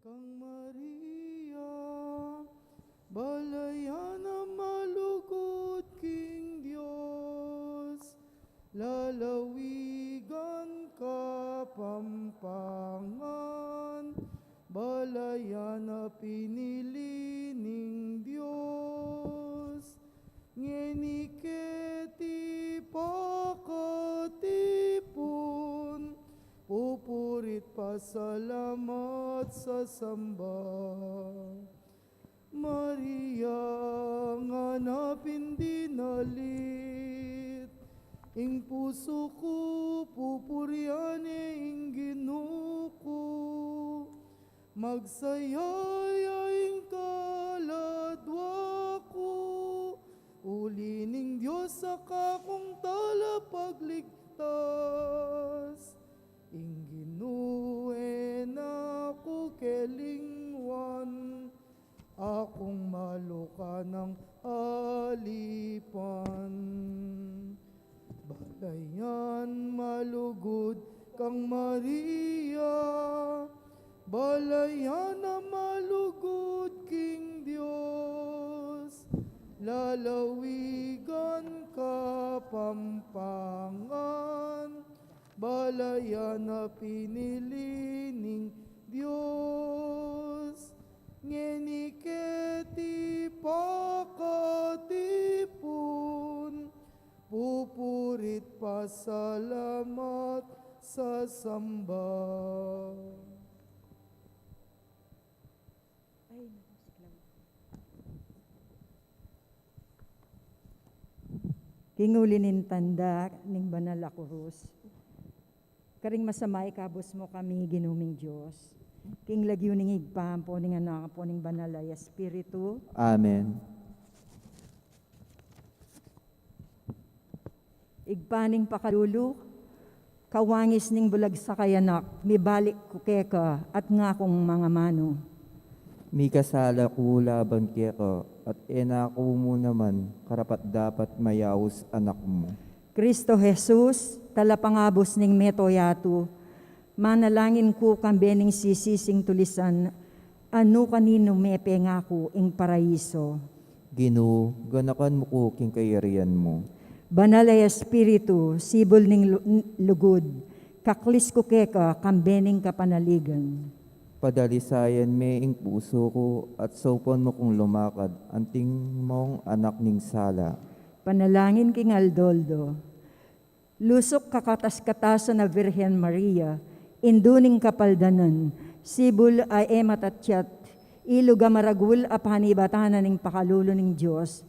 kang Maria, balayan na malugod king Diyos, lalawigan ka pampangan, balayan na pinili ning Diyos, ngeniketi pakatipon, pupurit pasalamat sa samba. Maria nga napindinalit, ing puso ko pupuriane ing Ginuko, magsayaya ing kaladwa ko, uli ning Diyos sa kakong talapagligtas. Ing Ginuen ako kelingwan, akong maluka ng alipan. Balayan malugod kang Maria, balayan na malugod king Diyos, lalawigan ka pampangan, balayan na pinili ning Diyos, ngeniketi pakatipon, pupurit pasalamat sa samba. Kinguli nin tanda ning banal a kurus. Karing masamay kabos mo kami ginuming Diyos. King lagyo ning igpam po ning anak po ning banal a Espiritu. Amen. Igpaning pakalulu, kawangis ning bulag sa kayanak, mibalik ko keka at nga kong mga mano. Mi kasala ko laban keko at enako mo naman karapat dapat mayawos anak mo. Kristo Jesus, talapangabos ning metoyatu, manalangin ko kambening sisising tulisan, ano kanino mepe nga ko ing paraiso. Ginoo, ganakan mo ko king kayarian mo. Banal ay Espiritu, sibol ning lugod, kaklis ko keka kambening kapanaligan. Padalisayan me ing puso ko at sopon mo kong lumakad anting mong anak ning sala. Panalangin king Aldoldo, lusok kakatas-katasan na Virhen Maria, induning kapaldanan, sibul ay emat at tiyat, iluga maragul apanibatanan ning pakalulo ning Diyos,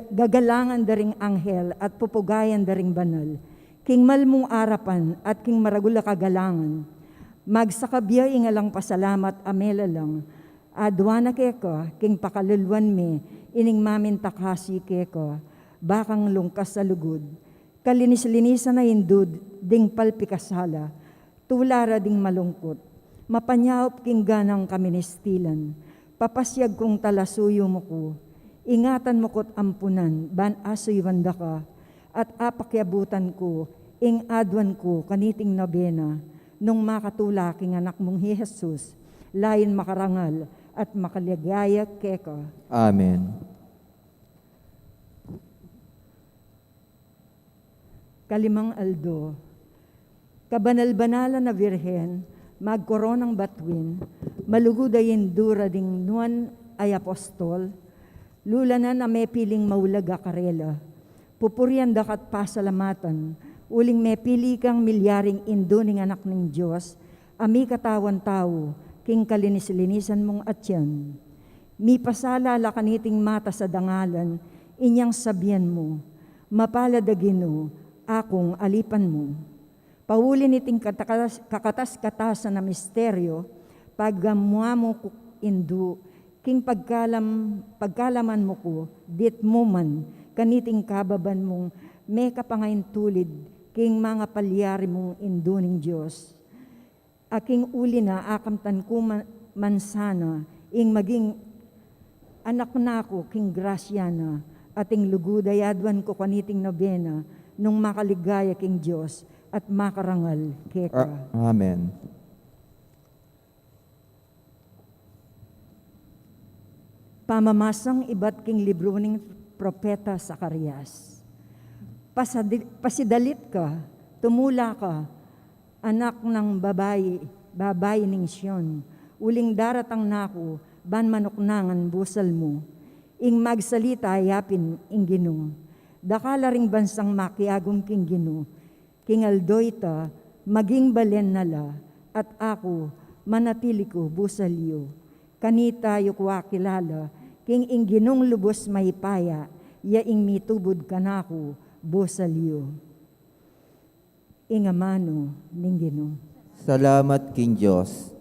gagalangan daring anghel at pupugayan daring banal, king malmong arapan at king maragul kagalangan, magsakabya ingalang pasalamat amela lang, adwana keka king pakalulwan me, ining mamin takasi keka, bakang lungkas sa lugod, kalinis-linisan na indud, ding palpikasala, tulara ding malungkot, mapanyaop king ganang kaministilan, papasyag kong talasuyo mo ko, ingatan mo ko't ampunan, ban asoy wanda ka, at apakyabutan ko, ing adwan ko, kaniting nobena, nung makatula king anak mong Jesus, lain makarangal at makaligaya keka. Amen. Kalimang aldo, kabanal-banala na Virhen, magkoronang batwin, malugudayin dura ding nuan ay apostol, lulanan na may piling maulaga karela, pupurian dakat pasalamatan, uling may pili kang milyaring induning anak ng Diyos, ami katawan tao, king kalinis-linisan mong atyan. Mi pasala kaniting mata sa dangalan, inyang sabihan mo, mapaladagino, akong alipan mo. Paulin iting kakatas-katasan na misteryo, paggamwa mo indu, king pagkalaman mo ko, dit mo man, kaniting kababan mong may kapangain tulid, king mga palyari mong induning Diyos. Aking uli na akamtan ko mansana, ing maging anak na ako, king grasya na, ating lugudayadwan ko kaniting nobena, nung makaligaya king Diyos, at makarangal keka. Amen. Pamamasang iba't king libro ning propeta Zacarias. Pasidalit ka, tumula ka, anak ng babae ning Siyon. Uling daratang nako, ban manuknangan busal mo. Ing magsalita yapin ing Ginoo. Dakala ring bansang makiagom king Ginoo. King aldoy ta, maging balen nala, at ako, manatili ko busalyo. Kanita yukwa kilala, king ing Ginong lubos maipaya, yaing mitubod kanako, busalyo. Ingamano ning Ginoo. Salamat, King Diyos.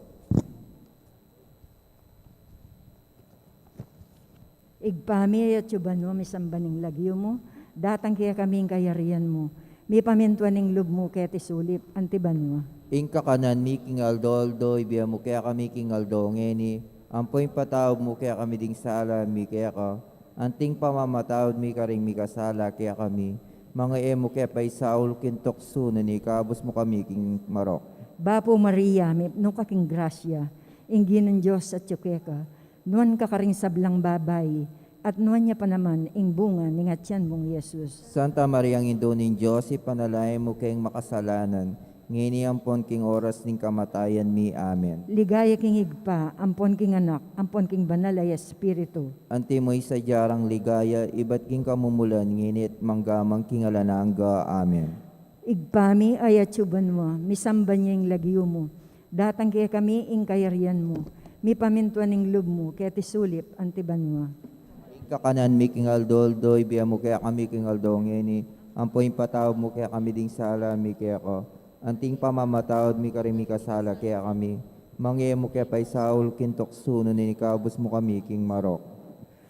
Igpami at yubano, misambaning lagyo mo, datang kaya kaming kayarian mo, mi pamintuan ning lub mo kaya tisulip, antiban mo. Ingka kanan mi King Aldo, ibiya mo kaya kami King Aldo, ngeni, ampoy patawag mo kaya kami ding sala, mi kaya ka, anting pamamatawad mi karing mi kasala, kaya kami, mga emo kaya pa'y Saul kintokso na ni kabos mo kami King Marok. Bapo Maria, mi no kaking grasya, ingin ng Diyos at yukeka, nuan ka karing sablang babay, at nuan niya pa naman ing bunga ni ngatyan mong Yesus. Santa Maria ang Indo ning Diyos, ipanalay mo kayong makasalanan, ngini ampon king oras ning kamatayan mi. Amen. Ligaya king higpa, ampon king anak, ampon king banal ay espiritu. Anti mo'y sadyarang ligaya, iba't king kamumulan, nginit manggamang king alananga. Amen. Igpami ay atsuban mo, misamban niya yung lagyo mo, datang kaya kami ing kayarian mo, mi pamintuan ning lub mo, kaya tisulip, antiban mo. Kakanan mi King Aldo, ibiya mo kaya kami King Aldo, ngini, ampoy patawag mo kaya kami ding sala, mi kaya ko, anting pamamatawad mi karimi kasala, kaya kami, mangye mo kaya pa'y Saul kintokso, ni kabos mo kami King Marok.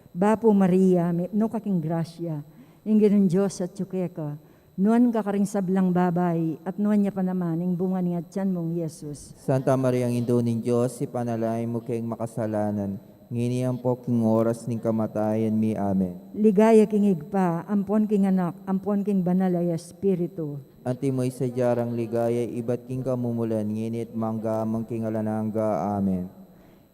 Bapo Maria, no kaking grasya, ingin ng Diyos at yukeka, nuan ka karing sablang babay, at nuan niya pa naman, ing bunga ni atyan mong Yesus. Santa Maria ang Indo ning Diyos, ipanalay mo kayong makasalanan, ngini ang po king oras ning kamatayan mi. Amen. Ligaya king higpa, ampon king anak, ampon king banal ay espiritu. Anti mo'y sadyarang ligaya, iba't king kamumulan, nginit manggamang king alananga. Amen.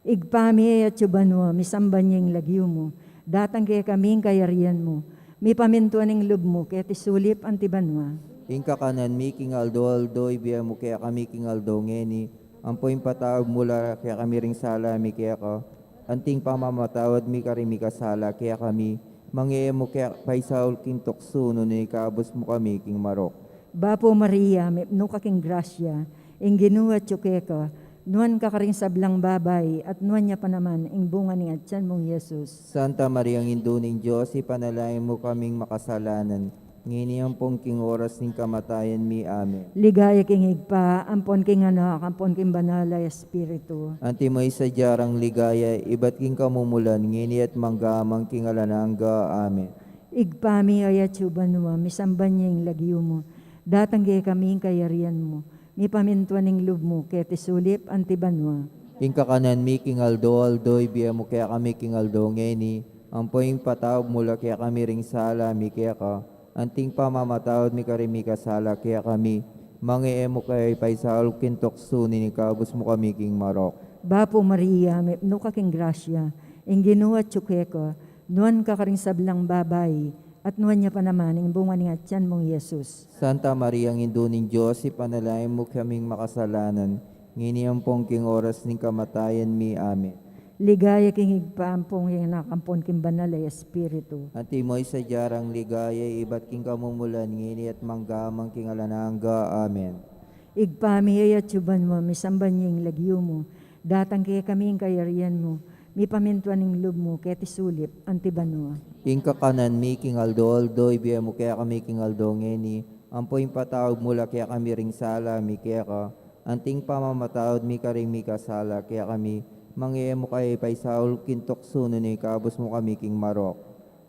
Igpami at yuban mo, misamban niya yung lagyo mo, datang kaya kaming kayarian mo, mi pamintuan ning lub mo, kaya tisulip antiban mo. Ingka kanan mi King Aldo, ibiya mo kaya kami King Aldo, ngeni, ampoy patawag mula kaya kami ring sala, mi kaya ka, anting pamamatawad mi karimi kasala, kaya kami, mangye mo kaya pa'y Saul king tokso, ni kabos mo kami King Marok. Bapo Maria, no kaking grasya, ing Ginoo at yukeka, nuan ka karing sablang babay, at nuan niya pa naman, ing bunga ni atyan mong Yesus. Santa Maria ang Indo ning Diyos, ipanalangin mo kaming makasalanan, ngini ang pong king oras ning kamatayan mi. Amen. Ligaya king higpa, ampon king anak, ampon king banal ay espiritu. Anti mo'y sadyarang ligaya, iba't king kamumulan, ngini at manggamang king alananga. Amen. Igpami ay atsuban mo, misamban niya yung lagyo mo, datang kaya kaming kayarian mo, mi pamintuan ning lub mo, kaya tisulip antiban mo. Ingka kanan mi King Aldo, ibiya mo kaya kami King Aldo, ngeni, ampoy patawag mula kaya kami ring sala, mi kaya ka, anting pamamatawad mi karimi kasala, kaya kami, mangye mo kaya pa'y Saul kintokso, ni kabos mo kami King Marok. Bapo Maria, no kaking grasya, ing Ginoo at yukeka, nuan ka karing sablang babay, at nuan niya pa naman, ing bunga ni atyan mong Yesus. Santa Maria ang Indo ning Diyos, ipanalangin mo kaming makasalanan, ngini ang pong king oras ning kamatayan mi. Amen. Ligaya king higpa, ampong king anak, ampon king banal ay espiritu. Anti mo'y sadyarang ligaya, iba't king kamumulan, ngini at manggamang king alananga. Amen. Igpami ay atsuban mo, misamban niya yung lagyo mo, datang kaya kaming kayarian mo, mi pamintuan ning lub mo, kaya tisulip, antiban mo. Ingka kanan mi King Aldo, ibiya mo kaya kami King Aldo, ngeni, ampoy patawag mula kaya kami ring sala, mi kaya ka, anting pamamatawad mi karing mi kasala, kaya kami, mangye mo kay pa'y Saul kintokso, ni kabos mo kami King Marok.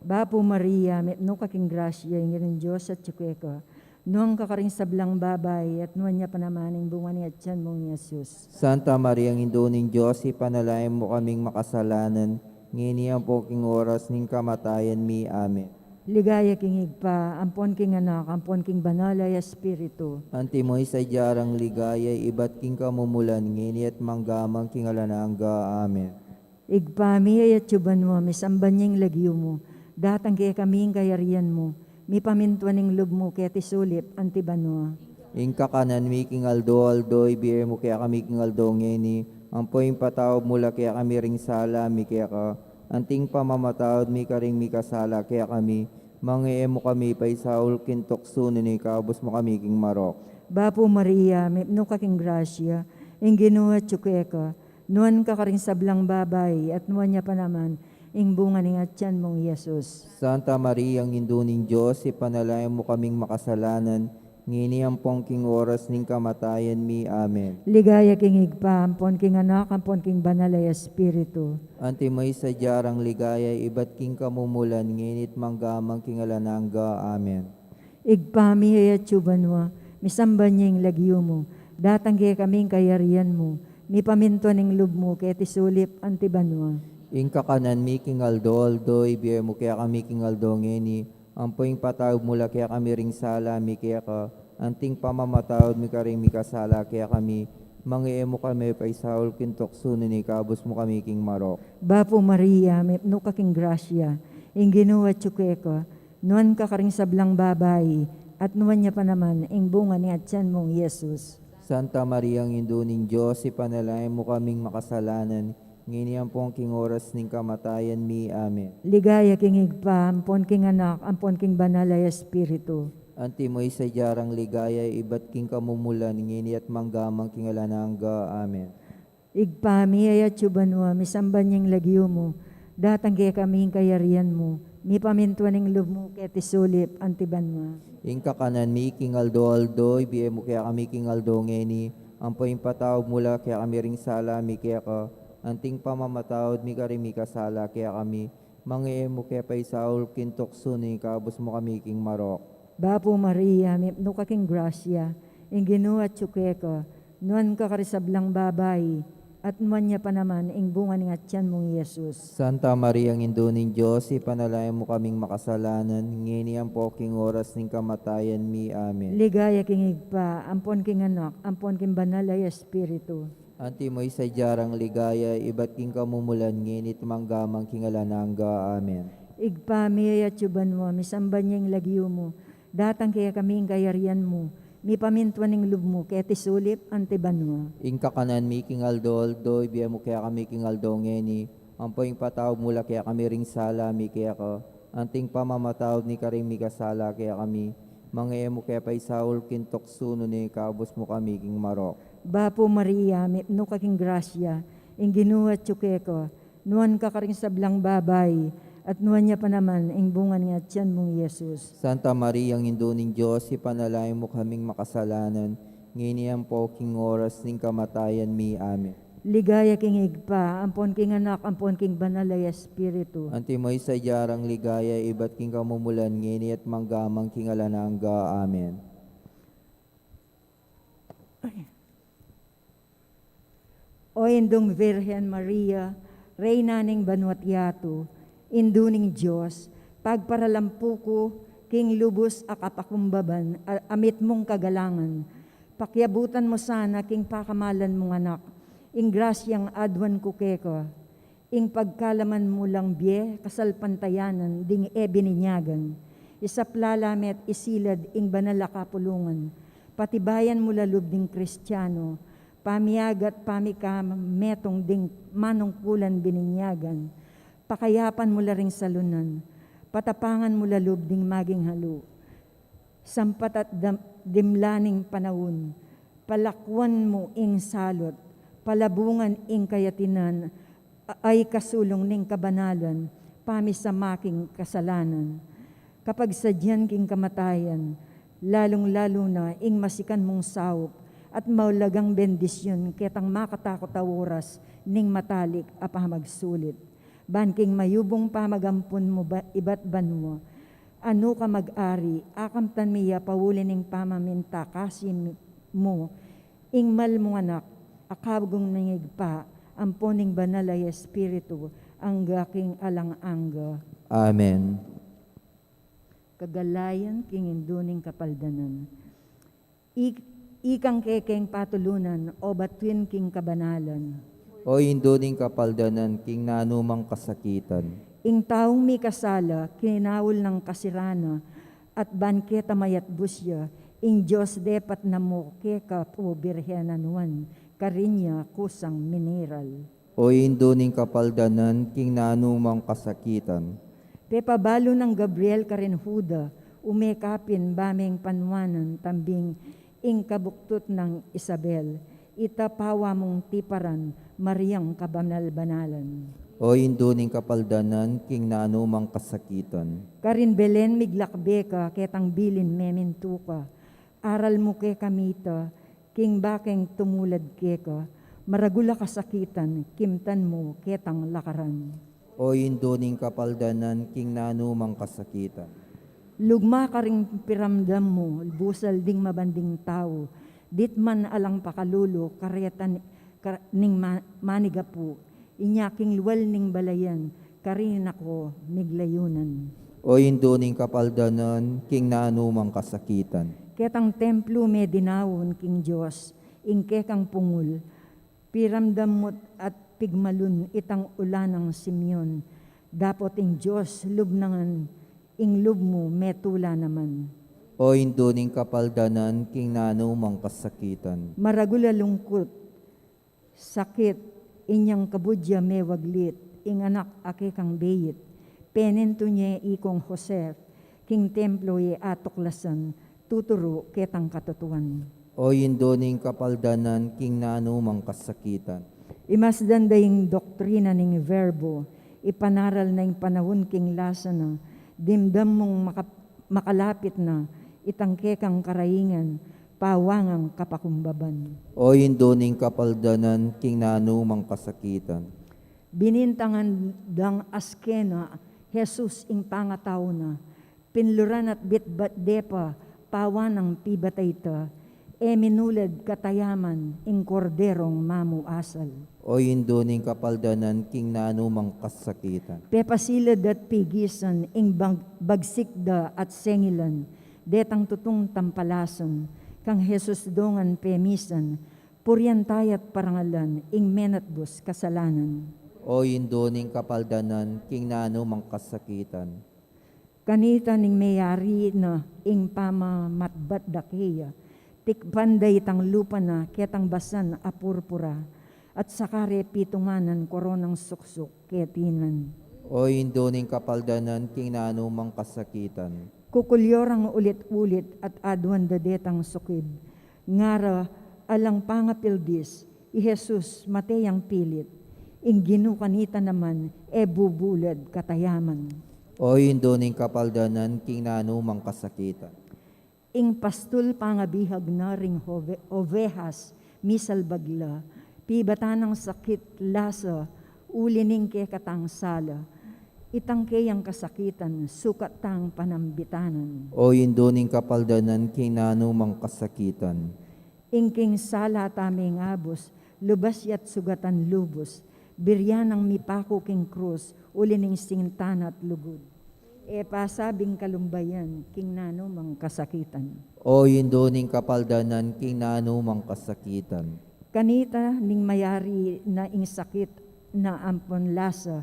Bapo Maria, no kaking grasya, ingin ng Diyos at yukeka, nuang kakaring sablang babay, at nuan niya pa naman, ing bunga ni atyan mong Yesus. Santa Maria ang Indo ning Diyos, ipanalangin mo kaming makasalanan, ngini ang poking oras ning kamatayan mi. Amen. Ligaya king higpa, ampon king anak, ampon king banal ay espiritu. Anti mo'y sadyarang ligaya, iba't king kamumulan, ngini at manggamang king alananga. Amen. Igpami ay atsuban mo, misambanyeng lagyo mo, datang kaya kaming kayarian mo, mi pamintuaning lub mo kaya tisulip antibanwa. Inka kanan miking aldo ibiya mo kaya kami king aldo ngeni. Ampoy patawad mula kaya kami ring sala mi kaya ka. Anting pamamatawad mi ka ring mi kasala kaya kami. Mangiemo kami pa isaul kintok suno ni kabos mo kami king marok. Bapo Maria, no kaking grasya, ing ginuha tsukeka, nuan ka karing sablang babay, at nuan niya pa naman, ing bunga ni atyan mong Yesus. Santa Maria, ang induning Diyos, ipanalayan mo kaming makasalanan, ngini ang pongking oras ning kamatayan mi. Amen. Ligaya king igpa, ampon king anak, ampon king banalay espiritu. Anti may sadyarang ligaya, iba't king kamumulan, nginit manggamang king alanangga. Amen. Igpami ay atsubanwa, misambanyeng lagyo mo, datang kaya kaming kayarian mo, mi pamintuaning lub mo kaya tisulip antibanwa. Inka kanan mi king aldo, ibiya mo kaya kami king aldo ngeni. Ampoing patawad mula kaya kami ring sala mi kaya ka. Anting pamamatawad mi ka ring mi kasala kaya kami. Mangiemo kami pa isaul kintok suno ni kabos mo kami king marok. Bapo Maria, no kaking grasya, ing ginuha tsukeka, nuan ka karing sablang babay, at nuan niya pa naman, ing bunga ni atyan mong Yesus. Santa Maria, ang induning Diyos, ipanalayan mo kaming makasalanan, ngini ang pongking oras ning kamatayan mi. Amen. Ligaya king igpa, ampon king anak, ampon king banalay espiritu. Anti mo'y sadyarang ligaya, iba't king kamumulan, ngini at manggamang king alanangga. Amen. Igpami ay atsubanwa, misambanyeng lagyo mo, datang kaya kaming kayarian mo, mi pamintuaning lub mo kaya tisulip antibanwa. Inka kanan mi king aldo, ibiya mo kaya kami king aldo ngeni. Ampoy patawad mula kaya kami ring sala mi kaya ka. Anting pamamatawad mi ka rin mi kasala kaya kami. Mangiemo kaya pa isaul kintok suni kabos mo kami king marok. Bapo Maria, no kaking grasya, ing ginuha tsukeka, nuan ka karisablang babay, at nuan niya pa naman, ing bunga ni atyan mong Yesus. Santa Maria, ang induning Diyos, ipanalayan mo kaming makasalanan, ngini ang poking oras ning kamatayan mi. Amen. Ligaya king igpa, ampon king anak, ampon king banalay espiritu. Anti mo'y sadyarang ligaya, iba't king kamumulan, nginit manggamang king alanangga. Amen. Igpami ay atsuban mo, misambanyeng lagyo mo, datang kaya kaming kayarian mo, mi pamintuaning lub mo, kaya tisulip antibanwa. Inka kanan mi king aldo, ibiya mo kaya kami king aldo ngeni. Ampoing patawad mula kaya kami ring sala mi kaya ka. Anting pamamatawad ni ka ring mi kasala kaya kami. Mangiemo kaya pa isaul kintok suno ni kabos mo kami king marok. Bapo Maria, no kaking grasya, ing ginuha tsukeko, nuan ka karing sablang babay, at nuan niya pa naman, ing bunga ni atyan mong Yesus. Santa Maria, ang induning Diyos, ipanalayan mo kaming makasalanan, ngini ang poking oras ning kamatayan mi. Amen. Ligaya king igpa, ampon king anak, ampon king banalay espiritu. Anti mo'y sadyarang ligaya, iba't king kamumulan, ngini at manggamang king alanangga. Amen. O indong Virhen Maria, Reyna ning banwat yato, induning Diyos, pagparalampuko, king lubos akapakumbaban, amit mong kagalangan, pakyabutan mo sana king pakamalan mong anak, ing grasyang adwan kukeko, ing pagkalaman mo lang biye, kasalpantayanan, ding bininyagan, isaplalamet isilad ing banala kapulungan, patibayan mo lalub ding Kristiyano, pamiyagat pamikam metong ding manungkulan bininyagan, pakayapan mo la ring salunan, patapangan mo lalub ding maging halo, sampat at dimlaning panahon, palakwan mo ing salot, palabungan ing kayatinan, ay kasulong ning kabanalan, pamisamaking kasalanan. Kapag sadyan king kamatayan, lalong-lalo na ing masikan mong sawop, at maulagang bendisyon ketang makatakot a oras ning matalik apamagsulit. Banking mayubong pamagampun mo ibat ban mo, ano ka mag-ari, akam tanmiya pawuli ning pamaminta kasim mo, ing mal mo anak, akabgong nangigpa, amponing banalay espiritu, ang gaking alang-angga. Amen. Kagalayan king induning kapaldanan. Ikang kekeng patulunan o batuin king kabanalan. O induning kapaldanan king nanumang kasakitan. Ing taong may kasala, kinawol ng kasirana, at banketa mayat busya, ing Diyos depat na mo keka po birhenanuan, karinya kusang mineral. O induning kapaldanan king nanumang kasakitan. Pepabalo ng Gabriel karenhuda, umekapin bameng panwanan, tambing ing kabuktot ng Isabel, itapawa mong tiparan, Mariang kabanal-banalan. O induning kapaldanan king nanumang kasakitan. Karin Belen miglakbeka, ketang bilin memintuka, aral mo ke kamita, king bakeng tumulad keka, maragula kasakitan, kimtan mo ketang lakaran. O induning kapaldanan king nanumang kasakitan. Lugma ka ring piramdam mo, busal ding mabanding tao, dit man alang pakalulo, karetan ning manigapu, inyaking luwal ning balayan, karin ako miglayunan. O induning kapaldanan king nanumang kasakitan. Ketang templo me dinawon king Diyos, ingke kang pungul, piramdam mo at pigmalun itang ulan ng Simeon, dapot ing Diyos lubnangan, ing lub mo metula naman. O induning kapaldanan king nanumang kasakitan. Maragula lungkot, sakit, inyang kabudya me waglit, ing anak ake kang beyit, penento niya ikong Joseph, king templo ye atoklasan, tuturo ketang katutuan. O induning kapaldanan king nanumang kasakitan. Imasdan daying doktrina ning verbo, ipanaral na ing panahon king lasa na, dimdam mong makalapit na, itangke kang karaingan, pawangang kapakumbaban. O induning kapaldanan king nanumang kasakitan. Binintangan dang askena, Jesus ing pangataw na, pinluran at bitbat depa, pawan ng pibatayta, minulad katayaman, ing korderong mamuasal. O induning kapaldanan king nanumang kasakitan. Pepasilad at pigisan, ing bagsikda at sengilan, detang tutong tampalasan, kang Jesus dongan pemisan, puryantayat parangalan, ing menatbus kasalanan. O induning kapaldanan king nanumang kasakitan. Kanita ning mayari na, ing pamamatbat dakeya, tikpanday tang lupa na, ketang basan apurpura, at sakare pitunganan koronang suksok ketinan. O induning kapaldanan king nanumang kasakitan. Kukulyorang ulit-ulit at adwan dadetang sukib. Ngara alang pangapildis, i Jesus mateyang pilit. Ing ginukanita naman, bubulad katayaman. O induning kapaldanan king nanumang kasakitan. Ing pastul pangabihag na ring ovehas, misal bagla, pibatanang sakit lasa, ulining ke katang sala, itangke ang kasakitan, sukat tang panambitanan. O induning kapaldanan king nanumang kasakitan. Ingking sala taming abos, lubas yat sugatan lubos, biryanang mipako king krus, ulining singtan at lugod. Pasabing kalumbayan, king nanumang kasakitan. O induning kapaldanan king nanumang kasakitan. Kanita ning mayari na ing sakit na ampon lasa,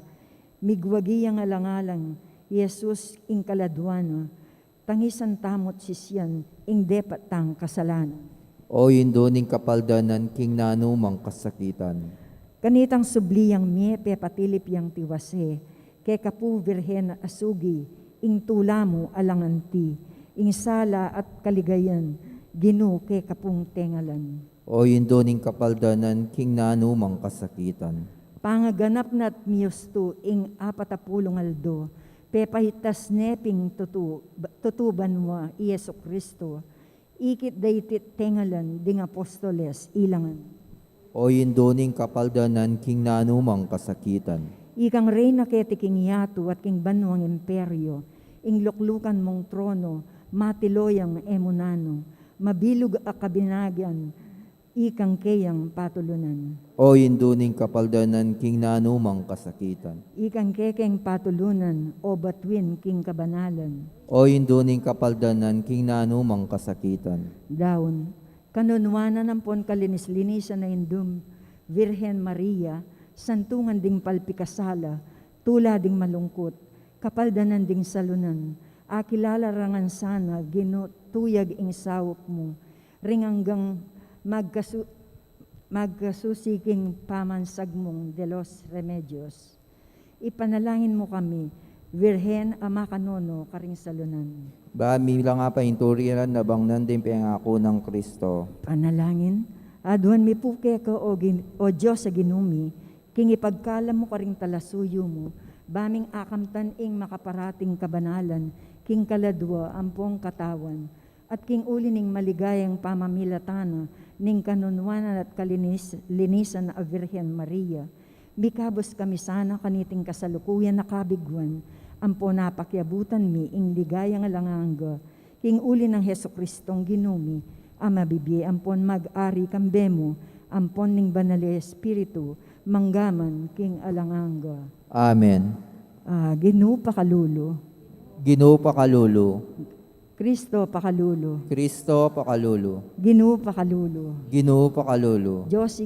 migwagi ang alangalang, Jesus ing kaladwana, tangisan tamot sisyan, ing depat tang kasalanan. O induning kapaldanan king nanumang kasakitan. Kanitang subliyang miepe patilip yang tiwase, ke kapu virhen asugi, ing tula mo alanganti, ing sala at kaligayan, ginu ke kapung tengalan. O induning kapaldanan king nanumang kasakitan. Pangaganap na't miusto ing 40 aldo, pepahitas neping tutuban mo Yesu Kristo, ikit daytit tengalan ding apostoles ilangan. O induning kapaldanan king nanumang kasakitan. Ikang reyna keti king yatu at king banwang imperyo, ing luklukan mong trono, matiloyang emunano, mabilog a kabinagyan, ikang keyang patulunan. O induning kapaldanan king nanumang kasakitan. Ikang kekeng patulunan, o batwin king kabanalan. O induning kapaldanan king nanumang kasakitan. Daon, kanunwanan ang pon kalinis-linisan na indum, Virhen Maria, santungan ding palpikasala, tula ding malungkot, kapaldanan ding salunan, akilala rangan sana, ginutuyag ing sawop mo, ring hanggang magkasusiking pamansag mong de los remedios. Ipanalangin mo kami, Virhen Ama Kanono, karing salunan. Bami lang nga painturiran na bang nanding pangako ng Kristo. Panalangin, aduan mi puke ka o Diyos sa ginumi, king ipagkala mo karing talasuyo mo, baming akamtan ing makaparating kabanalan, king kaladwa ampong katawan, at king uli ning maligayang pamamilatana, ning kanunwanan at linisan na Virhen Maria. Mikabos kami sana kaniting kasalukuyan na kabigwan, ampo napakyabutan mi ing ligayang alanganga, king uli ng Heso Kristong ginumi, ama bibi ampon mag-ari kambemo, ampon ning banal Espiritu, manggaman king alanganga. Amen. Ginoo pakalulo, Ginoo pakalulo. Kristo pakalulo, Kristo pakalulo. Ginoo pakalulo, Ginoo pakalulo. Diyos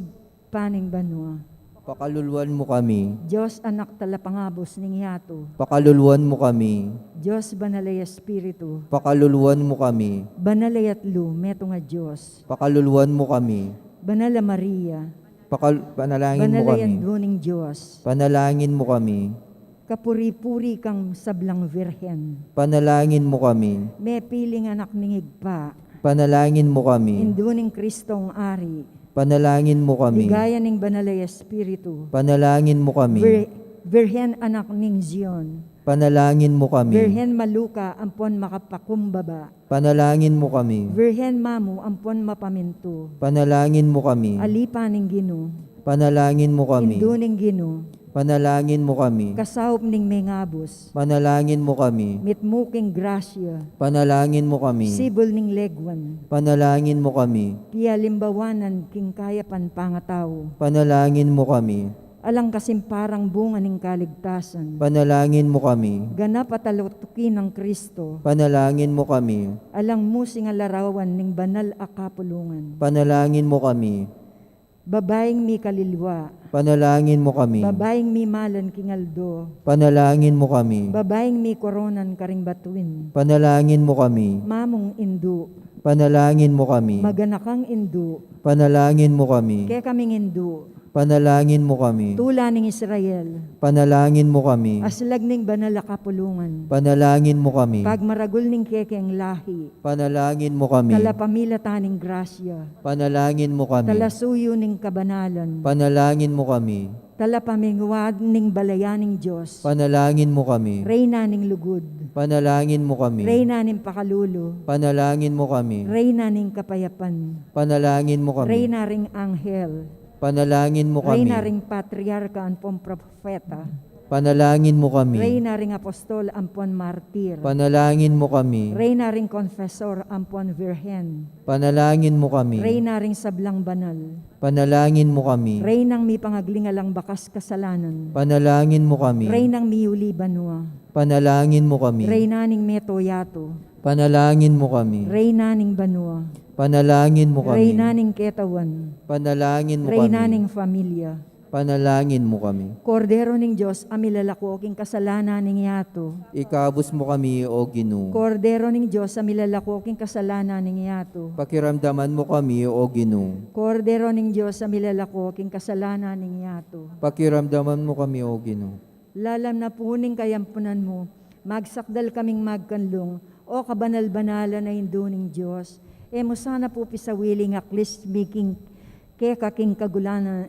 paning banwa, Pakaluluan mo kami. Diyos anak talapangabos ning yato, Pakaluluan mo kami. Diyos banalay Espiritu, Pakaluluan mo kami. banalay atlo, meto nga Diyos, Pakaluluan mo kami. banala Maria, Panalangin mo banalay kami. ning Diyos, Panalangin mo kami. kapuri-puri kang sablang Virhen, Panalangin mo kami. may piling anak ning higpa, Panalangin mo kami. induning Kristong ari, Panalangin mo kami. ligaya ning banalay Espiritu, Panalangin mo kami. Virhen anak ning Zion, Panalangin mo kami. Virhen maluka ampon makapakumbaba, Panalangin mo kami. Virhen mamu ampon mapaminto, Panalangin mo kami. alipa ning Ginoo, Panalangin mo kami. induning Ginoo, Panalangin mo kami. kasawop ning mengabos, Panalangin mo kami. mitmuking grasya, Panalangin mo kami. sibol ning legwan, Panalangin mo kami. pialimbawanan king kayapan pangataw, Panalangin mo kami. alang kasimparang bunga ning kaligtasan, Panalangin mo kami. ganap at alutukin ng Kristo, Panalangin mo kami. alang musing alarawan ning banal a kapulungan, Panalangin mo kami. babaeng mi kalilwa, Panalangin mo kami. babaeng mi malan king aldo, Panalangin mo kami. babaeng mi koronan karing batuin, Panalangin mo kami. mamong indu, Panalangin mo kami. maganakang indu, Panalangin mo kami. kaya kaming indu, Panalangin mo kami. tula ning Israel, Panalangin mo kami. aslag ning banal a kapulungan, Panalangin mo kami. pagmaragul ning kekeng lahi, Panalangin mo kami. talapamila taning grasya, Panalangin mo kami. talasuyo ning kabanalan, Panalangin mo kami. talapamingwad ning balayaning Diyos, Panalangin mo kami. reyna ning lugod, Panalangin mo kami. reyna ning pakalulo, Panalangin mo kami. reyna ning kapayapan, Panalangin mo kami. reyna ring anghel, Panalangin mo kami. reyna ring patriarka anpon propeta, Panalangin mo kami. reyna ring apostol ampon martir, Panalangin mo kami. reyna ring confessor ampon virhen, Panalangin mo kami. reyna ring sablang banal, Panalangin mo kami. reynang mi pangaglingalang bakas kasalanan, Panalangin mo kami. reynang miuli banwa, Panalangin mo kami. reyna ning metoyato, Panalangin mo kami. reyna ning banwa, Panalangin mo kami. reyna ning ketawan, Panalangin mo reyna kami. ning familia, Panalangin mo kami. Kordero ning Diyos, amilalako king kasalanan ning yato. Ikabos mo kami, O Ginoo. Kordero ning Diyos, amilalako king kasalanan ning yato. Pakiramdaman mo kami, O Ginoo. Kordero ning Diyos, amilalako king kasalanan ning yato. Pakiramdaman mo kami, O Ginoo. Lalam na puning kayampunan mo, magsakdal kaming magkanlong, o kabanal-banala na indo ning Diyos. Mo sana po pisawiling aklis making keka king kagulanan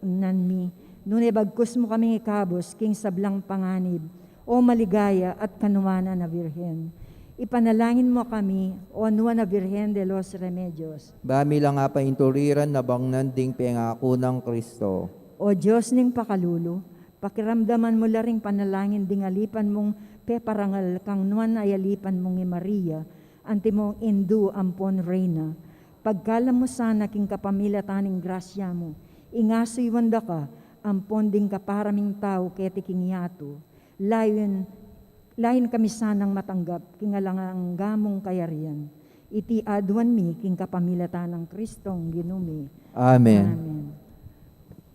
nanmi, nune bagkus mo kaming ikabos, king sablang panganib, o maligaya at kanuwana na Virhen. Ipanalangin mo kami, o anuwa na Virhen de los Remedios. Bami lang nga painturiran na bang nanding pengako ng Kristo. O Diyos ning pakalulo, pakiramdaman mo laring panalangin ding alipan mong peparangal kang nuan ay alipan mong Maria, anti mong indu ampon reyna. Pagkalam mo sana king kapamilataning grasya mo, ingasoy wanda ka, ampon ding kaparaming tao keti king yato. Lain kami sanang matanggap, kingalangang gamong kayarian. Iti adwan mi king kapamilatan ng Kristong ginumi. Amen. Amen.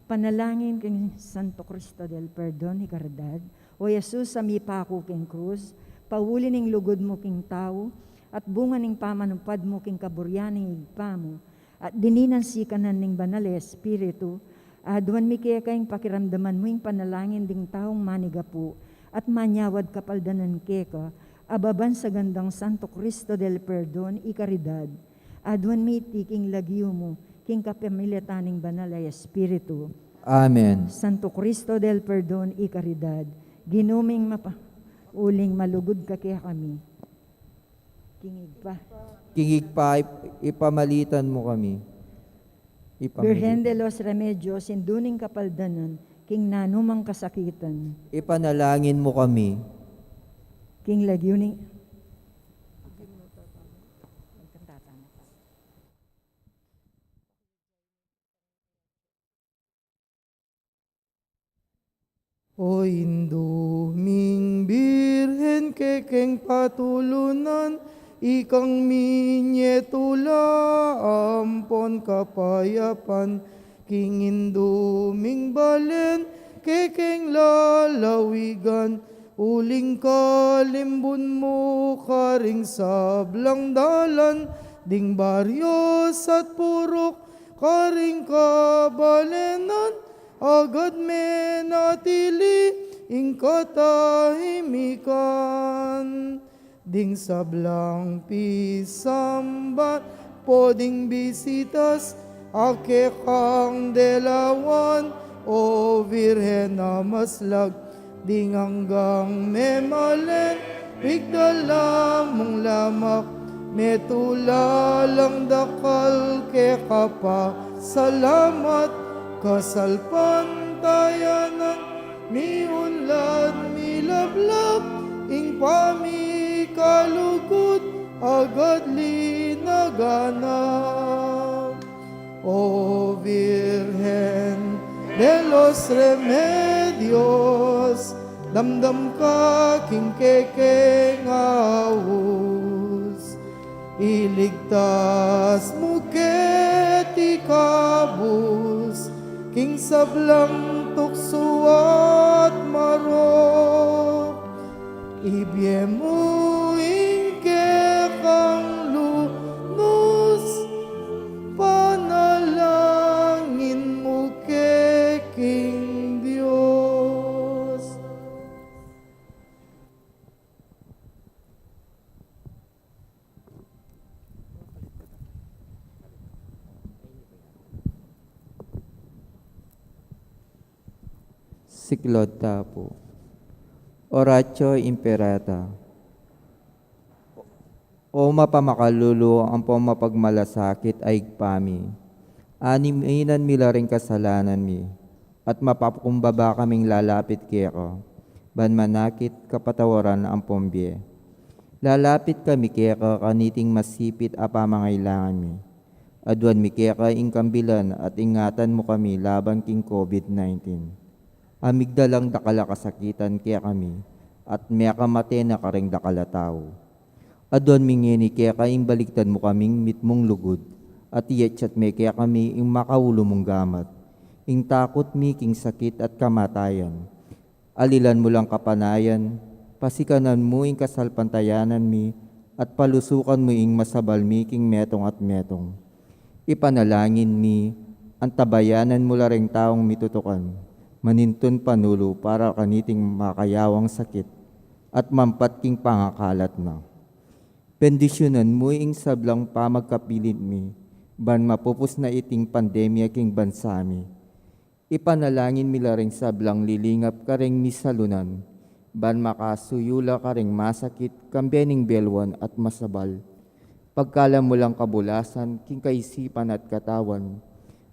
Panalangin king Santo Cristo del Perdon, Hikaridad, o Jesus sa mipako king krus, pauli ning lugod mo king tao, at bunga ning pamanupad mo king kaburyan ning igpa mo, at dininan sikanan ning banal na Espiritu, aduan mi kaya kayong pakiramdaman mo yung panalangin ding taong manigapu, at manyawad kapaldanan keka, ababan sa gandang Santo Cristo del Perdon, Hikaridad, aduan mi tiking lagyo mo, king kapamilataning banal na Espiritu. Amen. Santo Cristo del Perdon, Hikaridad, ginuming uling malugod ka kaya kami. Kingig pa. Kingig pa, ipamalitan mo kami. Virgen de los Remedios, induning kapaldanan, king nanumang kasakitan. Ipanalangin mo kami. King lagyuning. O induming birhen kekeng patulunan, ikang minyetula ampon kapayapan, king induming balen kekeng lalawigan, uling kalimbun mo karing sablang dalan, ding baryos at purok karing kabalenan, agad me natili ing katahimikan. Ding sablang pisambat, poding bisitas, ake kang delawan, o Virhen na maslag. Ding hanggang memalen, bigdala mong lamak, metulalang dakal ke kapa, salamat, kasalpantayanan, miunlad, milablab, ing pamikalugod, agad linaganap. O Virgen de los Remedios, damdam ka king kekeng awus, iligtas mo ket ikabus, king sablang tukso at marok, ibye mo ingke kang lunos, panalangin mo ke king Diyos. Siklod tapo. Oratio imperata. O mapamakalulu ang pumapagmalasakit ay igpami. Animinan mila rin kasalanan mi. At mapakumbaba kaming lalapit keko. Ban manakit kapatawaran ang pombye. Lalapit kami keko kaniting masipit apamangailangan mi. Aduan mi keko ingkambilan at ingatan mo kami laban king COVID-19. Amigdalang dakala kasakitan kaya kami, at may kamate na karing dakala tao. Adon mingini kaya kaing baliktan mo kaming mitmong lugod, at iyetchat may kaya kami ing makaulo mong gamat, ing takot mi king sakit at kamatayan. Alilan mo lang kapanayan, pasikanan mo ing kasalpantayanan mi, at palusukan mo ing masabal mi king metong at metong. Ipanalangin mi, ang tabayanan mo la ring taong mitutukan, maninton panulo para kaniting makayawang sakit at mampat king pangakalat na. Bendisyonan mo ing sablang pamagkapilit mi, ban mapupus na iting pandemya king bansami. Ipanalangin mi ring sablang lilingap ka ring misalunan, ban makasuyula ka ring masakit kambening belwan at masabal. Pagkala mo lang kabulasan king kaisipan at katawan,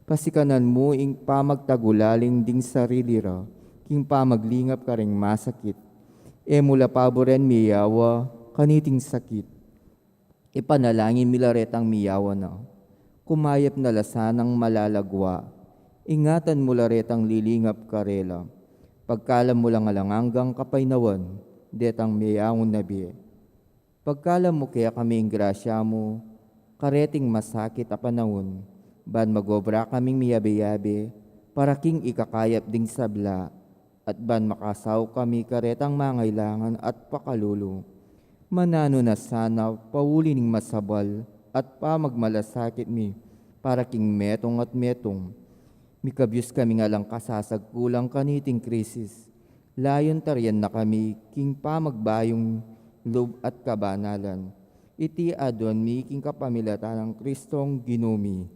pasikanan mo ing pamagtagulaling ding sarili ra, king pamaglingap ka ring masakit. E mula paboren miyawa, kaniting sakit. Ipanalangin milaretang miyawa na, kumayap na lasanang malalagwa. Ingatan mula retang lilingap karela. Pagkalam mo lang alanganggang kapaynawan, detang miyawon nabi. Pagkalam mo kaya kami ing grasya mo, kareting masakit a panahon, ban magobra kaming miyabe-yabe, para king ikakayap ding sabla, at ban makasaw kami karetang mangailangan at pakalulu. Manano na sana pauli ning masabal, at pamagmalasakit mi, para king metong at metong. Mikabyos kami nga lang kasasagkulang kaniting krisis. Layon tarian na kami, king pamagbayong loob at kabanalan. Iti adon mi king kapamilatan ng Kristong ginumi.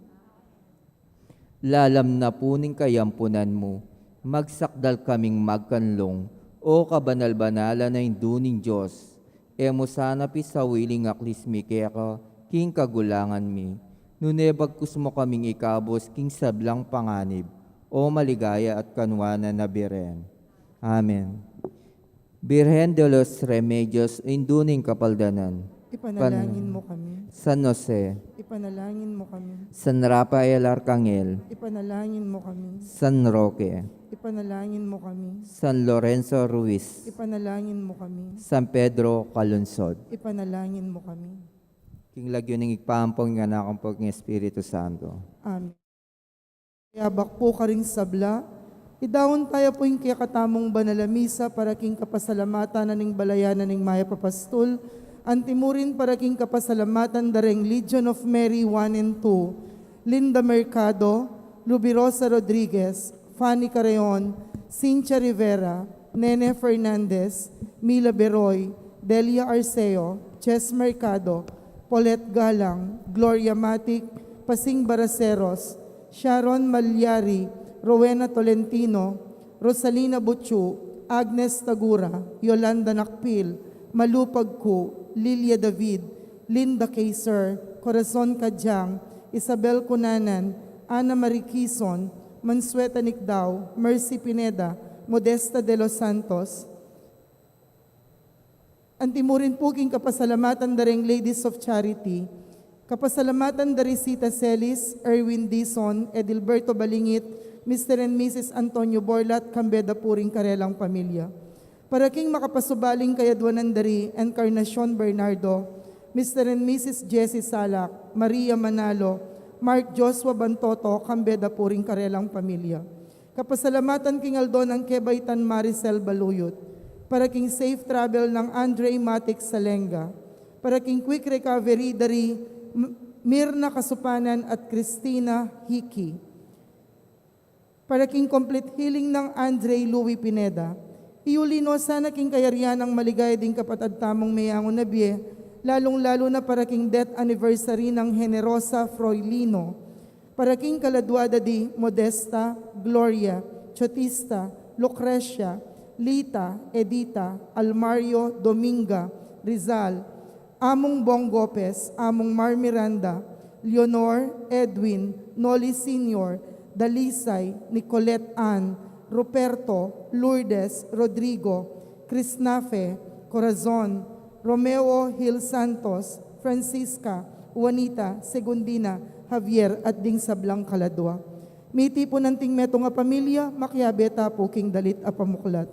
Lalam na puning kayampunan mo, magsakdal kaming magkanlong, o kabanal-banala na induning Diyos. Emo sana pisawiling aklis mi kaya ka, king kagulangan mi. Nunebagkus mo kaming ikabos king sablang panganib, o maligaya at kanwana na Birhen. Amen. Birhen de los Remedios, induning kapaldanan. Ipanalangin mo kami. San Jose, Ipanalangin mo kami. San Rafael Arcangel, Ipanalangin mo kami. San Roque, Ipanalangin mo kami. San Lorenzo Ruiz, Ipanalangin mo kami. San Pedro Calungsod. Ipanalangin mo kami. King lagyo ng igpampong nga nakampog ng Espiritu Santo. Amen. Yabak po ka ring sabla, idawon tayo po yung kiyakatamong banalamisa para king kapasalamatan na ning balayanan ning Maya Papastol, antimurin para king kapasalamatan dareng Legion of Mary 1 and 2, Linda Mercado, Lubirosa Rodriguez, Fanny Carreon, Cynthia Rivera, Nene Fernandez, Mila Beroy, Delia Arceo, Ches Mercado, Paulette Galang, Gloria Matic, Pasing Baraceros, Sharon Malyari, Rowena Tolentino, Rosalina Butchu, Agnes Tagura, Yolanda Nakpil, Malupag Ku, Lilia David, Linda Kaiser, Corazon Kadyang, Isabel Cunanan, Ana Marie Quizon, Mansueta Nicdao, Mercy Pineda, Modesta de los Santos. Antimurin po king kapasalamatan dareng Ladies of Charity, kapasalamatan dari Sita Celis, Erwin Dizon, Edilberto Balingit, Mr. and Mrs. Antonio Borlat, Cambeda Puring Karelang Pamilya. Para king makapasubaling kayadwanan dari Encarnacion Bernardo, Mr. and Mrs. Jessie Salak, Maria Manalo, Mark Joshua Bantoto, Cambeda Puring Karelang Pamilya. Kapasalamatan king Aldon ang Kebaytan Maricel Baluyot. Para king safe travel ng Andre Matic Salenga. Para king quick recovery dari Mirna Kasupanan at Christina Hiki. Para king complete healing ng Andre Louis Pineda. Iulino sana king kayarian ng maligaya ding kapatad tamong mayangon na biye, lalong-lalo na para king death anniversary ng Generosa Froilino. Para king kaladwada di Modesta, Gloria, Chotista, Lucrecia, Lita, Edita, Almario, Dominga, Rizal, Among Bong Gopez, Among Mar Miranda, Leonor, Edwin, Noli Sr., Dalisay, Nicolette Ann, Ruperto, Lourdes, Rodrigo, Crisnafe, Corazon, Romeo Gil Santos, Francisca, Juanita, Segundina, Javier at ding sablang kaladwa. Miti po nanting meto nga pamilya, makyabeta po king dalit a pamuklat.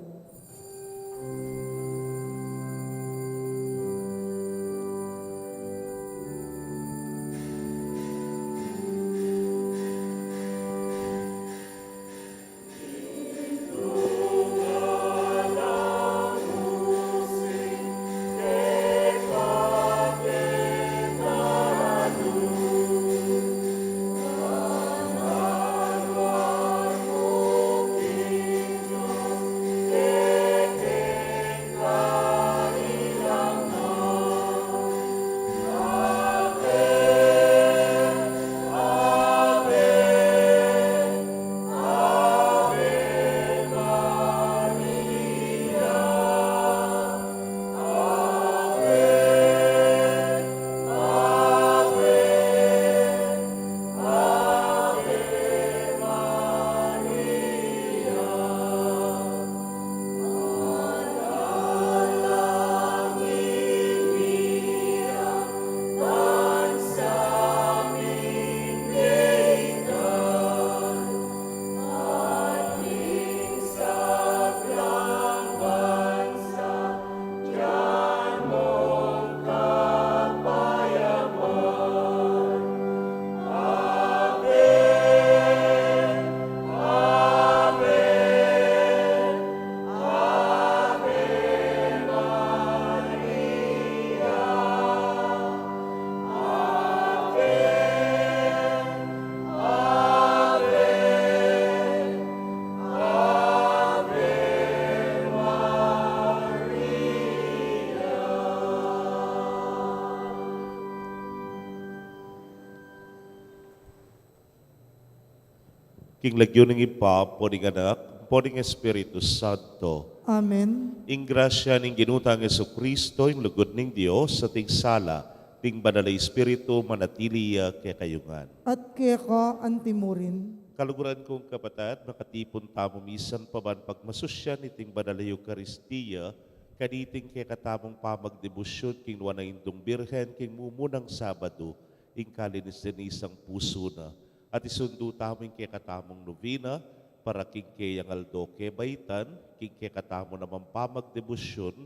king lagyo ng ipa, poning anak, poning Espiritu Santo. Amen. Ing grasya ning ginutang Jesucristo, ing lugod ning Dios sa ting sala, ting banal na Espiritu manatiliya kay kayungan. At kaya ka antimurin. Kaluguran kong kapatid, nakatipon tamo misan pa man pagmasusyan iting banal na Eucharistia, kaniting kay katamong pamagdebosyon king wanaindong birhen king mumunang Sabado, ing kalinisan puso na. At isundo tamong kay katamong novena, para king kayang aldo kay baitan, king kay katamo naman pamagdebosyon,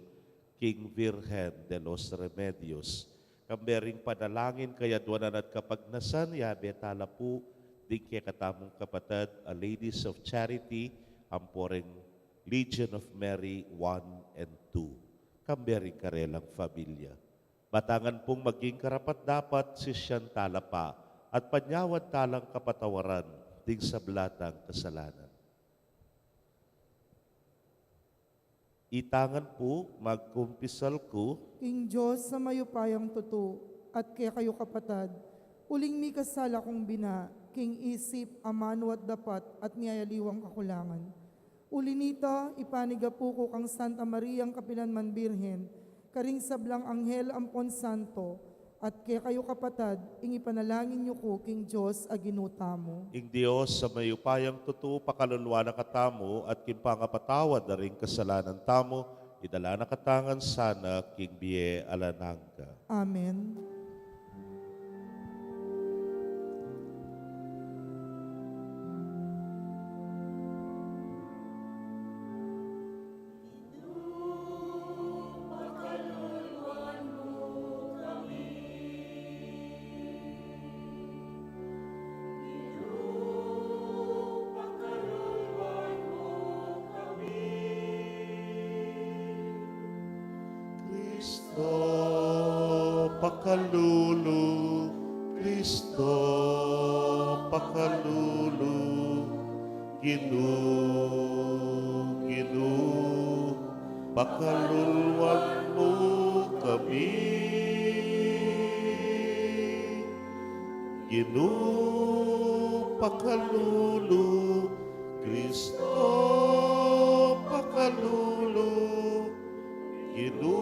king Virgen de los Remedios. Kambering panalangin kaya duwanan at kapagnasan, yabe tala po, din kay katamong kapatid, a Ladies of Charity, amporeng Legion of Mary 1 and 2. Kambering karelang familia. Batangan pong maging karapat dapat si siyan tala pa, at panyawad talang kapatawaran, ding sa blatang kasalanan. Itangan po, magkumpisal ko, King Diyos sa mayupayang tuto, at kaya kayo kapatad, uling mi kasala kong bina, king isip, amano at dapat, at niyayaliwang kakulangan. Uli nita, ipaniga po ko kang Santa Mariang Kapilanman Birhen, karing sablang anghel ampon santo, at kaya kayo kapatad, ing ipanalangin niyo ko, king Diyos, aginuta mo. ing Diyos sa mayupayang tuto, pakalulwa na katamo, at kimpangapatawad na rin kasalanan tamo, idala na katangan sana, king biye alanangka. Amen. Kristo, pakalulu, Kristo, pakalulu, Ginu, pakaluluan mo kami. Ginu, pakalulu, Kristo, pakalulu, Ginu,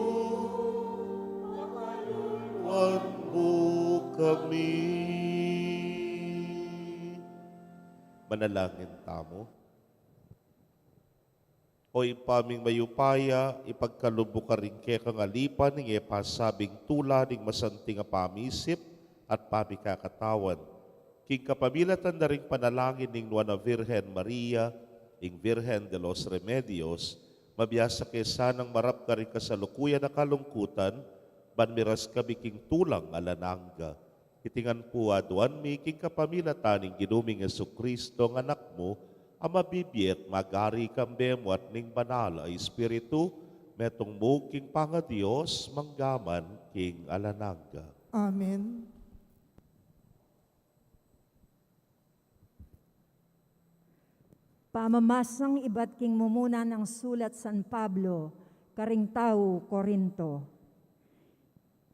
pakaluluan mo kami. Manalangin tamo. O ipaming mayupaya, ipagkalubo ka rin kaya kang alipan, ng ipasabing tula, ng masanting pamisip, at pamikakatawan. King kapamilatan na rin panalangin ng Nuana Virgen Maria, ing Virgen de los Remedios, mabiyasa kay sanang marap ka rin kasalukuyan na kalungkutan, banmiras kami king tulang alanangga. Itingan po aduan mi king kapamilatan ng ginuming Jesucristo ng anak mo, ang mabibiyet magari kambemo at ning banal ay Espiritu, metong mo king pangadiyos, manggaman king alanangga. Amen. Pamamasang iba't king mumuna ng sulat San Pablo, karing tao Korinto.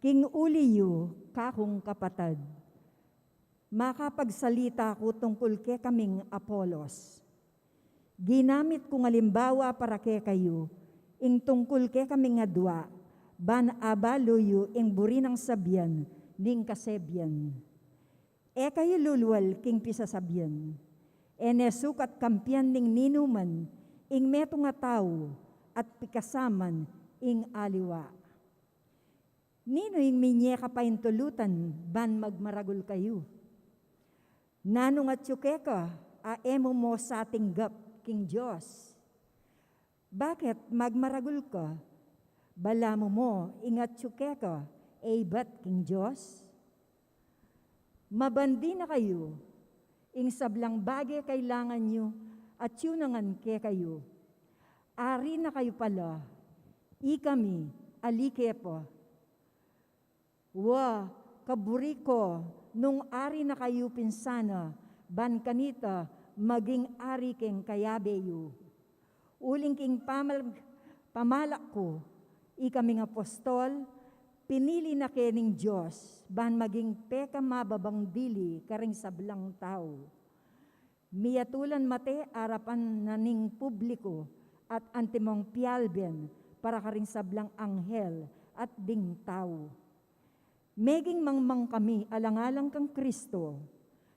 King uliyo, kakong kapatad, makapagsalita ko tungkol ke kaming Apolos. Ginamit kong alimbawa para ke kayo, ing tungkol ke kaming adwa, ban abaloyo ing buri ng sabyan, ning kasebyan. E kayo lulwal king pisasabyan. Enesukat kampian ning ninuman, ing meto nga tao, at pikasaman ing aliwa. Nino ing minye kapaintulutan, ban magmaragul kayo. Nanong at yukeka, aemo mo sa ating gap, king Diyos. Bakit magmaragul ka? Bala mo, ingat yukeka, bat king Diyos? Mabandi na kayo, ing sablang bagay kailangan nyo, at yunangan ke kayo. Ari na kayo pala, ikami, alike po. Wa, kaburi ko, nung ari na kayo pinsana, ban kanita, maging ari keng kayabeyo. Uling king pamalak ko, ikaming apostol, pinili na kening Diyos, ban maging peka mababang dili karing sablang tao. Miyatulan mate arapan na ning publiko at antimong pialben para karing sablang anghel at ding tao. Meging mangmang kami alangalang kang Kristo,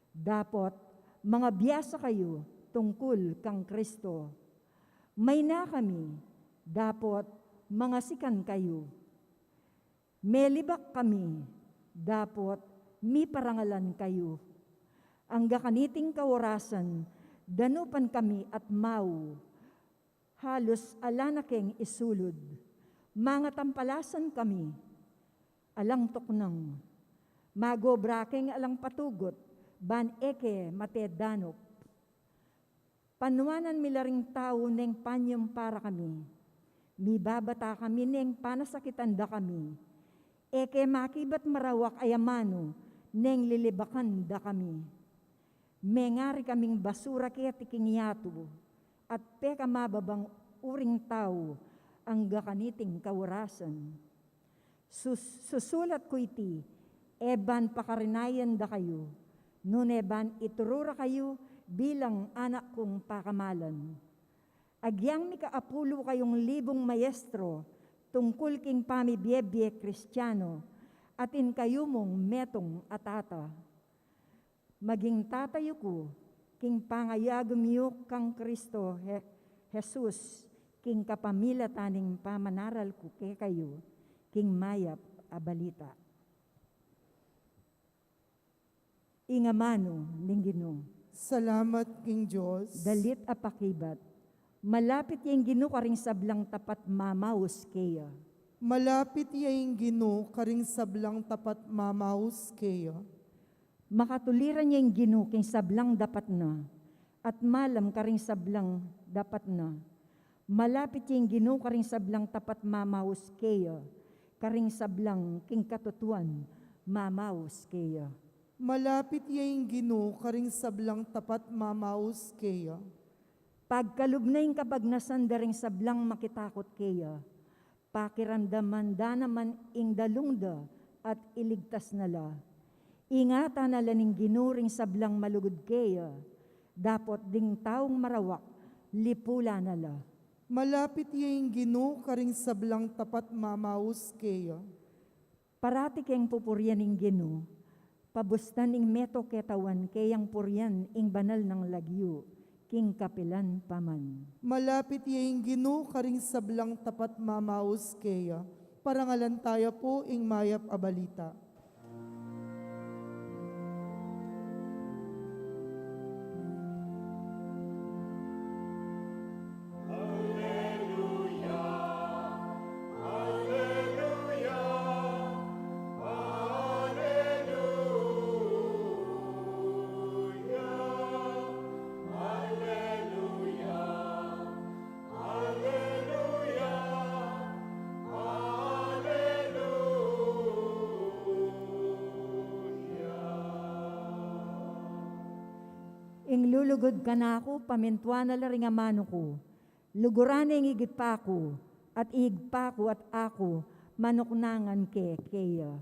dapot mga biyasa kayo tungkol kang Kristo. May na kami, dapot mga sikan kayo. Melibak kami, dapot mi parangalan kayo. Ang gakaniting kaorasan, danupan kami at mau, halos alanakeng isulod. Mga tampalasan kami, alang toknang, magobraking alang patugot, ban eke matedanop. Panuanan milaring tao neng panyom para kami, mibabata kami neng panasakitan da kami, eke makibat marawak ayamano, neng lilibakan da kami. Mengari kaming basura kaya tikingyato, at peka mababang uring tao ang gakaniting kawarasan. Susulat ko iti, eban pakarinayan da kayo, nun eban iturura kayo bilang anak kong pakamalan. Agyang mi kaapulo kayong libong maestro, tungkol king pamibiyebye kristyano, atin kayo mong metong atata. Maging tatayo ko, king pangayagumyo kang Kristo Jesus, king kapamila taning pamanaral ko ke kayo, king mayap abalita. Ingamano ning Ginoo, Salamat King Diyos. dalit apakibat, malapit yung Ginoo karing sablang tapat mamaus keya. Malapit yaing Ginoo karing sablang tapat mamahus kayo. Makatuliran niya yung Ginoo king sablang dapat na, at malam karing sablang dapat na. Malapit yung Ginoo karing sablang tapat mamaus keya, karing sablang king katutuan mamaus keya. Malapit yaing Ginoo karing sablang tapat mamahus kayo. Pagkalubna yung kabagnasan daring sablang makitakot keya, pakiramdaman da naman ing dalungda at iligtas nala. Ingatan na laning ginuring sablang malugod keya, dapot ding taong marawak, lipula nala. Malapit yaing Ginoo karing sablang tapat mamahus kayo. Parati kayang pupuryan ing Ginoo, pabustan ing meto ketawan kayang puryan ing banal ng lagyo, king kapilan paman. Malapit yaing Ginoo karing sablang tapat mamahus kayo. Parangalan tayo po ing mayap abalita. Ing lulugod ka na ako, pamintuan na laring amano ko. Luguran ing igit pa ko, at igpa ko at ako, manuknangan ke keya.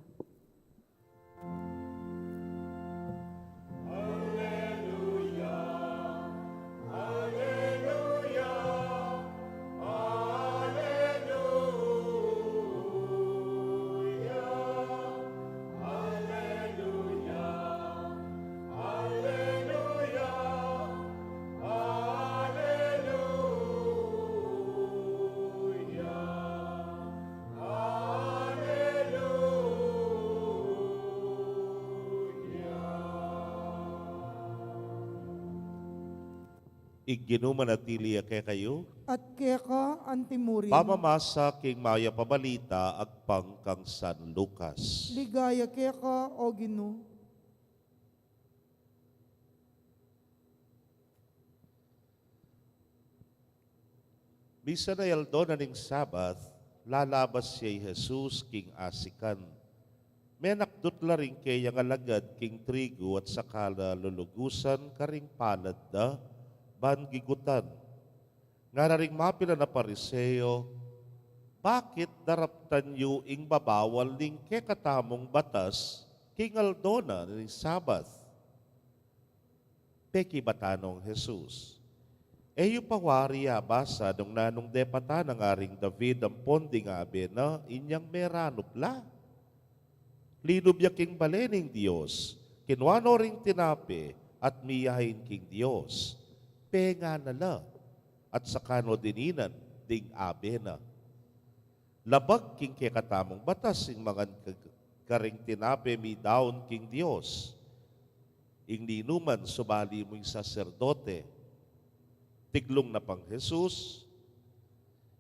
Igginumanatili kay kayo, At kaya ka antimurin. pamamasa king maya pabalita agpang kang San Lucas. Ligaya kaya ka o Ginoo. Bisa na yaldo na ning Sabath, lalabas siya Jesus king asikan. Menakdot la rin kaya nga lagad king trigo at sakala lulugusan karing palad da, ban gigutan. Nga na ring mapila na pariseo, bakit daraptan yu ing babawal ning kekatamong batas king aldona ning Sabath? peki batanong Jesus. Eyo pawari basa nung nanong depata ng aring David ang ponding abe na inyang meranupla. Lilob yaking balening Diyos, kinwano ring tinape at miyahin king Diyos. Penga nala at sakano dininan ding abe na. Labag king kekatamong batas ing mga karing tinape mi daon king Diyos. Ing ninuman subali mo'y saserdote, tiglong na pang Jesus,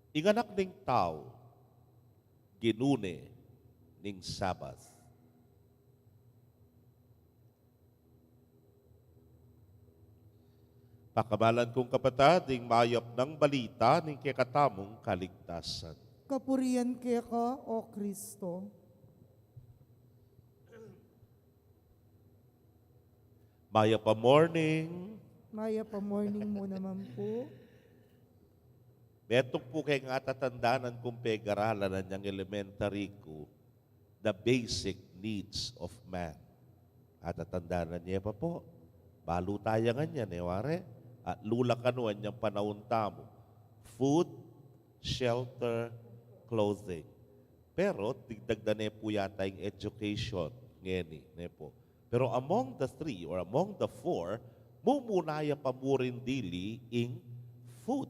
inganak ning tao, ginune ning Sabat. Pakamalan kong kapatid, ing mayap ng balita ning kekatamong kaligtasan. Kapurian kaya ka, O Kristo. Maya pa morning, Maya pa morning mo naman po. betong po kay nga tatandanan kung pegaralan na niyang elementary ko, the basic needs of man. At tatandanan niya pa po, balo tayo nga niya, ware, at lula kanuan niyang panahon tamo, food, shelter, clothing. Pero, tigdagdane po yata yung education, ngeni, ne po. Pero among the three or among the four, mumunaya pa mo rin dili in food.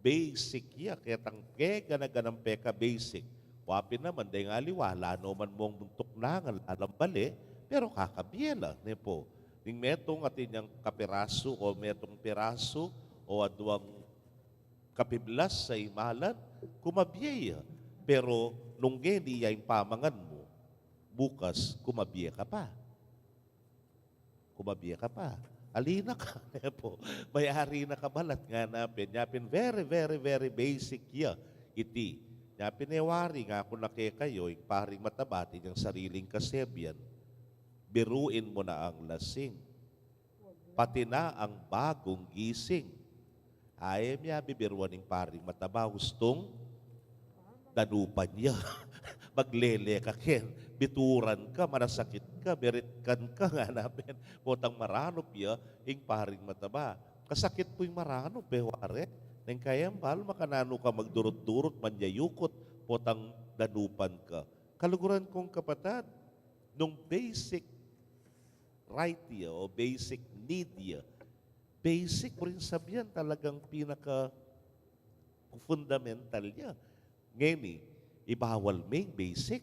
Basic ya. Kaya tang ganaganang peka basic. Wapi naman, day nga liwala, no man mong buntok na nga alam bali, pero kakabiela, ne po. Ning metong atin yung kapiraso o metong piraso o aduang kapiblas sa imalan, kumabiyaya. Pero nung geni yung pamangan mo, bukas kumabiya ka pa. Kumabiya ka pa. Alina ka. Po. May-ari na kabalat nga napin. Yapin very, very, very basic ya. Iti. Yapin ewari nga kung nakikayo, paring matabati ng sariling kasebyan. Biruin mo na ang lasing. Pati na ang bagong gising. Ayam niya bibiruan ng paring mataba. Gustong danupan niya. Maglele ka ken, bituran ka, manasakit ka, beritkan ka nga namin. Potang maranop ya, ing paring mataba. Kasakit po yung maranop, ware. Neng kayang bal, makanano ka magdurot-durot, manyayukot, potang danupan ka. Kaluguran kong kapatid, nung basic right ya, o basic need ya, basic po rin sabihan talagang pinaka-fundamental niya. Ngayon ibawal may basic.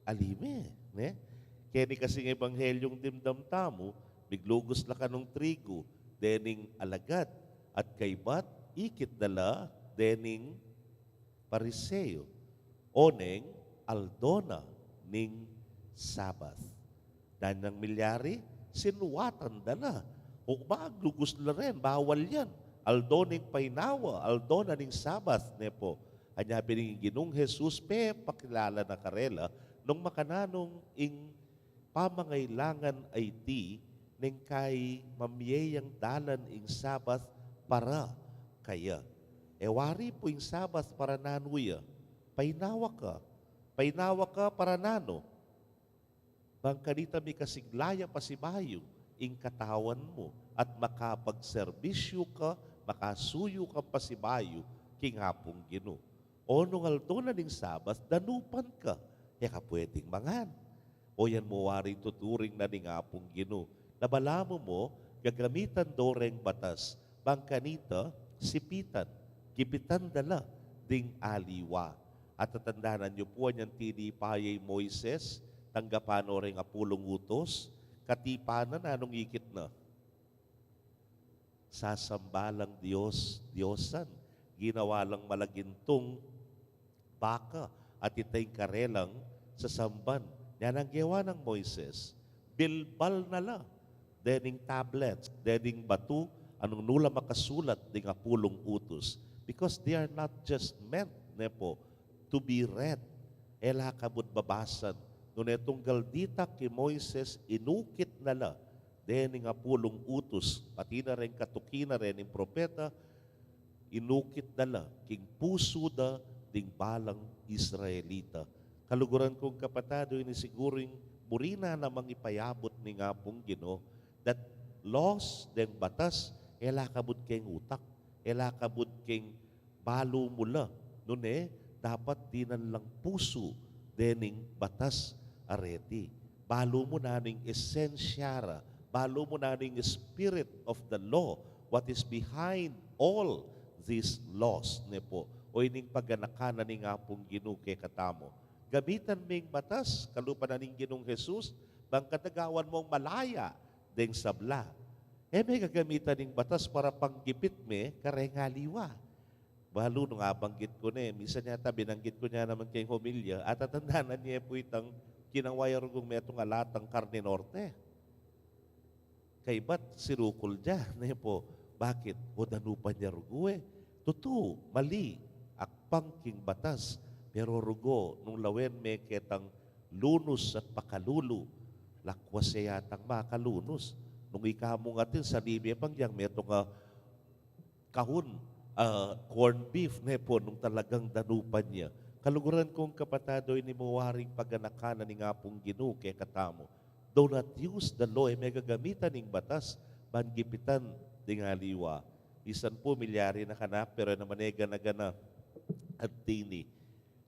Alime. Ne? Kaya ni kasing ebanghelyong dimdam tamo, biglugos la ka ng trigo, dening alagad, at kaybat, ikit dala, dening pariseo, oneng aldona ning Sabat. Dan ng milyari, sinuwatan dala. O maglugos la rin, bawal yan. Aldoning painawa, aldona ning Sabat, ne po. Anya bining Ginong Jesus pe pakilala na karela nung makananong ing pamangailangan ay ti ning kay mamiyayang dalan ing Sabat para kaya. Ewari po ing Sabat para nanuya. Painawa ka para nano. Bangkanita mi kasiglaya pasibayo ing katawan mo at makapagserbisyo ka, makasuyo ka pasibayo king hapong Ginoo. O nung aldonan ng Sabat, danupan ka. Kaya ka pwedeng mangan. O yan mo wari tuturing na ning apong Ginoo. Nabalamo mo, gagamitan doreng batas. Bangkanita, sipitan. Kipitan dala ding aliwa. At tatandanan niyo po ang tinipayay Moises, tanggapan o rin apulong utos, katipanan anong ikit na. Sasambalang Diyos, Diyosan. Ginawa lang malagintong baka at itay karelang sa samban. Yan ang gawa ng Moises. Bilbal na la. Dening tablets, dening batu, anong nula makasulat ding apulong utos. Because they are not just meant, nepo, to be read. Ela kabut babasan. Nung itong galdita kay Moises, inukit na la. Dening apulong utos, pati na rin katuki na rin ng propeta, inukit dala, king puso da, ding balang Israelita. Kaluguran kong kapatado, ini siguring murina namang ipayabot ni nga pong Ginoo, that laws, deng batas, elakabod keng utak, elakabod keng balo mula. Nun dapat dinan lang puso dening batas areti. Balo mo naning esensyara, balo mo naning spirit of the law, what is behind all these laws, ne po. O ining pagganakanan ni nga pong Ginoo kay katamo. Gamitan ming batas, kalupan na ning Ginoong Jesus, bang katagawan mong malaya, deng sabla. May gagamitan ning batas para panggipit me, karengaliwa. Balo nung abanggit ko minsan yata binanggit ko niya naman kay homilya, at tatandaan niya po itang kinawaya rugong metong alatang karne norte. Kay ba't sirukol dyan? Po, bakit? O danupan niya rugo Totoo, mali, akpang king batas, pero rugo, nung lawen may ketang lunos at pakalulu, lakwas siya yatang makalunos. Nung ikamo nga tin sa Libya pangyang metong kahon, corn beef, po, nung talagang danupan niya. Kaluguran kong kapatado, ni mawaring pagganakanan ni nga pong Ginoo kay katamo. Do not use the law, may gagamitan ng batas, bangipitan ding aliwa. Isan po milyari na kanap, pero namanega na gana at tini.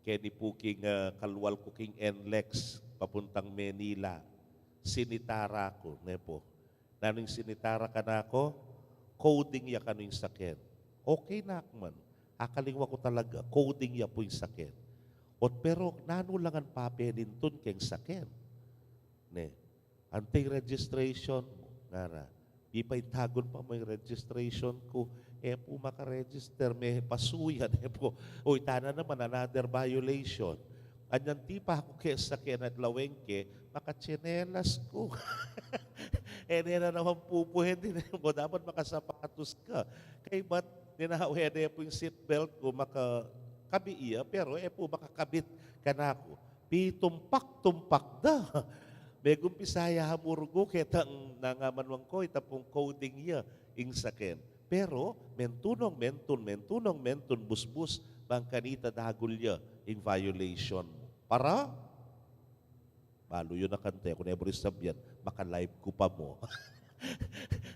Kaya ni po king kalwal ko king NLEX, papuntang Manila. Sinitara ko, po. Naning sinitara ka na ako, coding ya ka yung sakit. Okay na man. Akalingwa ko talaga, coding ya po yung sakit. Pero nano lang ang papelin tun keng sakit. Antay registration mo, nara. Ipaitagon pa mo yung registration ko, po makaregister, may pasuyan, po. O itana naman, another violation. Anyan ti pa ako kaya sakyan at lawengke, makatsinelas ko. Na naman pupuhin din mo, dapat makasapatos ka. Kaya ba't ninahawin po yung seatbelt ko, makakabi iya, pero po makakabit ka na ako. Pitumpak-tumpak da. May gumpisaya hamurgo, ketang nangamanwang ko, itapong coding iya, ing saken. Pero, mentunong, mentun, busbus, bang kanita dagulya, ing violation mo. Para, balo yun na kante, kung never sabyan, maka-live ko pa mo.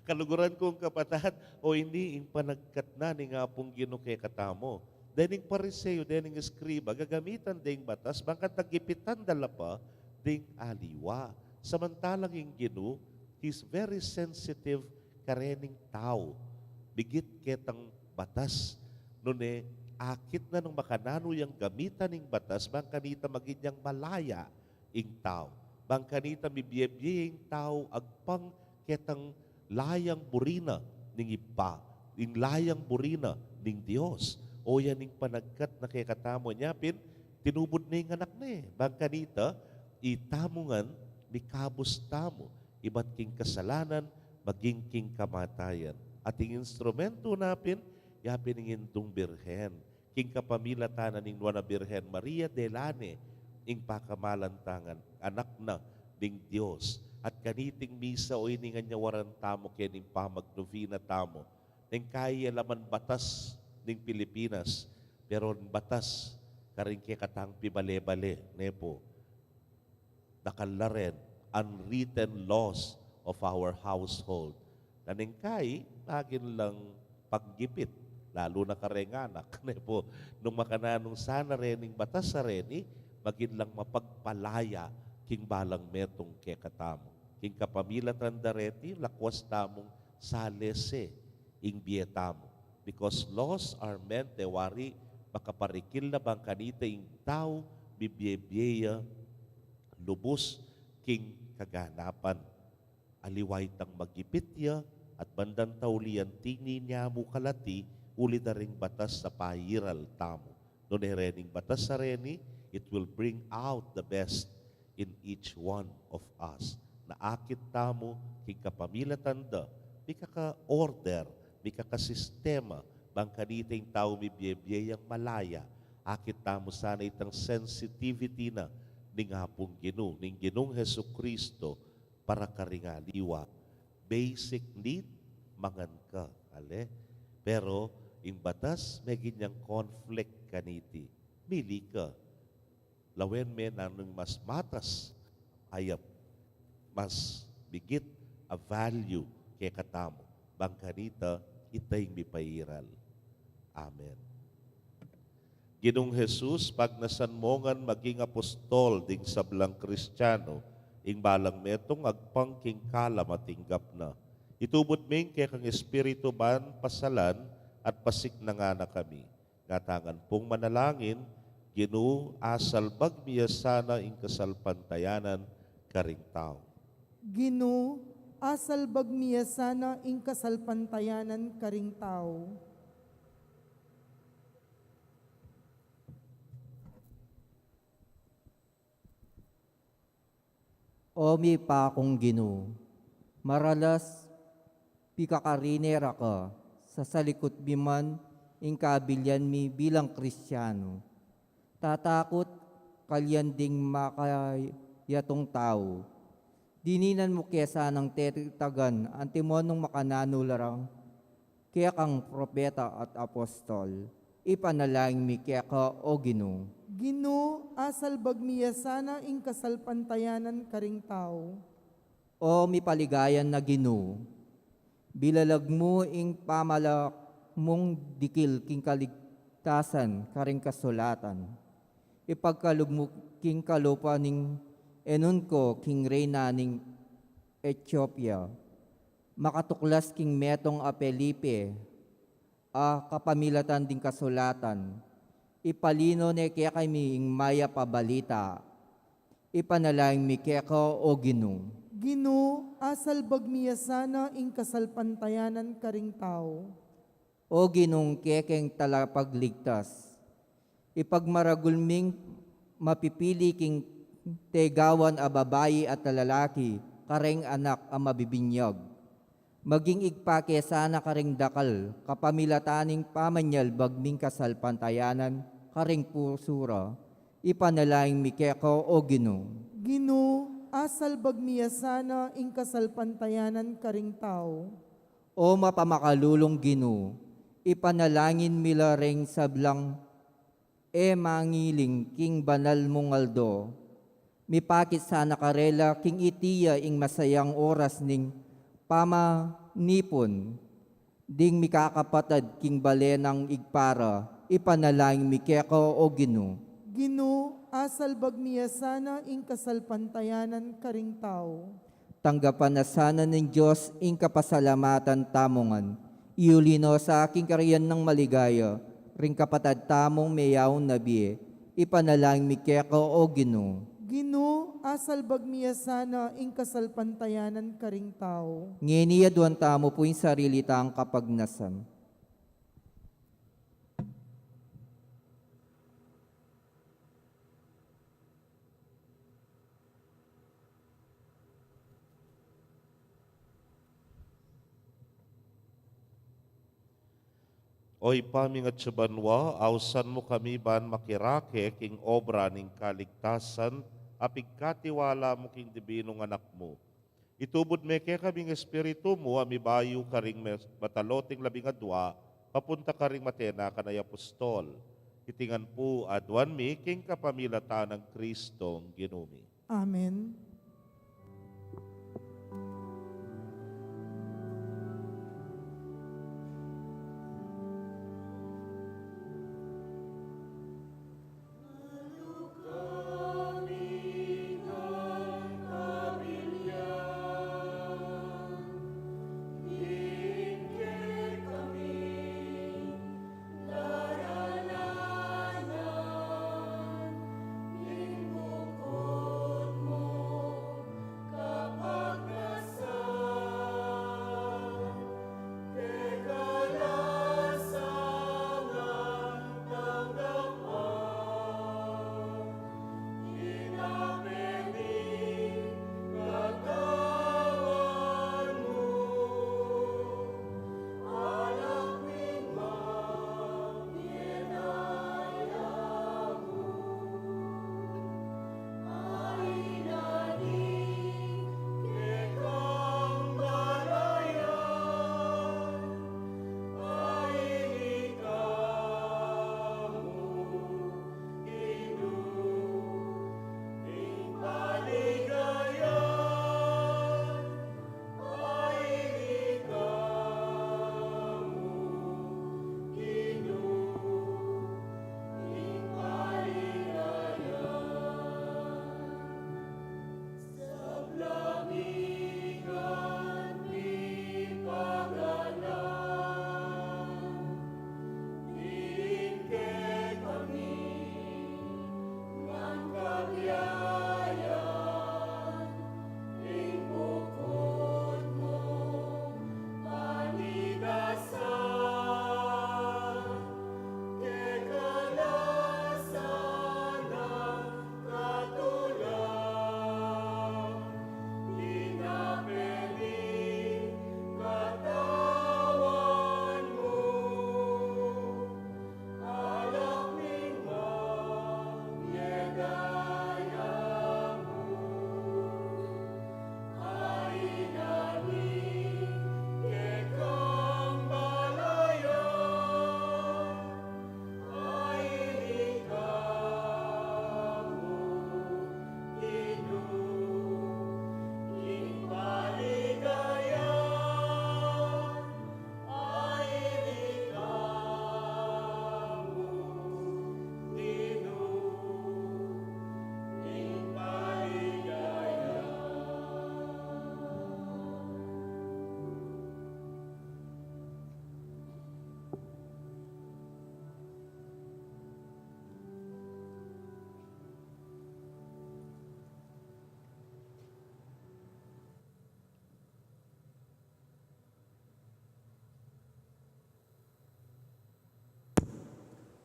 Kaluguran kong kapatad, o hindi, ing panagkat na, ni nga pong Ginoo kay katamo. Dening pariseo, dening eskriba, gagamitan ding batas, bangkat nagipitan dala pa, ding aliwa. Samantalang yung Ginoo, He's very sensitive karening tao. Bigit ketang batas. Nune, akit na nung makanano yung gamitan ng batas, bang kanita maginyang malaya ing tao. Bang kanita mibiyebye ing tao, agpang ketang layang burina ning ipa, ing layang burina ning Dios. O yan ing panagkat na kay katamo niya, tinubod na yung anak na Bang kanita, itamungan, mikabos tamo, iba't king kasalanan, maging king kamatayan. At yung instrumento napin, yapin ng indong birhen. King kapamilatanan ng Nuana Birhen Maria Delane, ing pakamalantangan, anak na ng Diyos. At kaniting misa o iningan niya waran tamo, kening pamagnovina tamo. Neng kaya laman batas ng Pilipinas, pero batas, karing kay katangpi bale-bale, nepo. Nakalaren, unwritten laws of our household. Naningkay, lagin lang paggipit, lalo na karenganak. Po, nung makananong sana rening batas sa reni, magin lang mapagpalaya king balang metong kay katamo. King kapamila trandareti, lakwas tamong salese ing bietamo. Because laws are meant, wari, makaparikil na bang kanita ing tao, bibyebeya, lubos, king kaganapan. Aliway tang magipit ya, at bandang taulian tingin niya mo kalati, uli na ring batas sa pahiral tamo. Noon rening batas sa reni, it will bring out the best in each one of us. Naakit tamo, king kapamila tanda, may kaka-order, may kaka-sistema, bang kanita yung tao may biyebiyang malaya, akit tamo sana itang sensitivity na ning hapong Ginoo, ning Ginoong Hesu Kristo para karingaliwa. Basic need, mangan ka. Ale? Pero, in batas, may ganyang conflict kaniti. Mili ka. Lawen men anong mas matas, ayap, mas bigit a value kaya katamo. Bangkanita, itay mipairal. Amen. Ginong Jesus, pag nasanmongan maging apostol ding sablang Kristiyano, ing balang metong agpangking kalamatinggap na. Itubot ming kaya kang Espiritu ban pasalan at pasik na nga na kami. Ngatangan pong manalangin, Ginu asal bagmiya sana ing kasalpantayanan karing tao. Gino, asal bagmiya sana ing kasalpantayanan karing tao. Omi pa akong Ginu, maralas pikakarinera ka, sa salikot biman ing kabilyan mi bilang Kristiyano. Tatakot kalyan ding makayatong tao. Dininan mo kesa ng tetitagan antimonong makananularang kaya kang propeta at apostol. Ipanalangin mi kaya ka o Gino. Gino, asal bagmiya sana ing kasalpantayanan karing tao. O mi paligayan na Gino, bilalag mo ing pamalak mong dikil king kaligtasan karing kasulatan. Ipagkalog mo king kalupa ning enon ko king reyna ning Ethiopia. Makatuklas king metong a Felipe, a kapamilatan ding kasulatan. Ipalino ne kaya kami ing maya pabalita. Ipanalangin mi kaya ka o Gino. Gino, asal bagmiya sana ing kasalpantayanan karing tao. O Ginong kekeng talapagligtas. Ipagmaragulming mapipili king tegawan a babayi at lalaki, kareng anak a mabibinyag. Maging igpake sana karing dakal, kapamilataning pamanyal bagming kasalpantayanan, karing pusura, ipanalangin mi keko o Ginoo. Gino, asal bagmiya sana ing kasalpantayanan karing tao. O mapamakalulong Ginoo, ipanalangin mila ring sablang mangiling king banal mong aldo. Mipakit sana karela king itiya ing masayang oras ning pamanipon, ding mikakapatad king balenang igpara, ipanalangin mi keko o Ginoo. Gino, asal bagmiya sana ing kasalpantayanan karing tao. Tanggapan na sana ng Diyos ing kapasalamatan tamongan. Iulino sa aking kariyan ng maligaya, ring kapatad tamong mayawong nabiye, ipanalangin mi keko o Ginoo. Gino, asal bagmiya sana ing kasalpantayanan karing tao. Ngeniya duwan tamo po yung sarili taang kapagnasan. Oy pamingat sa banwa, awsan mo kami ban makirake king obra ning kaligtasan, apig katiwala mo king dibinong anak mo. Itubod me kaya kaming espiritu mo, amibayo karing mataloting labing adwa, papunta karing matena kanay apostol. Itingan po adwan mi king kapamilatan ng Kristong Ginumi. Amen.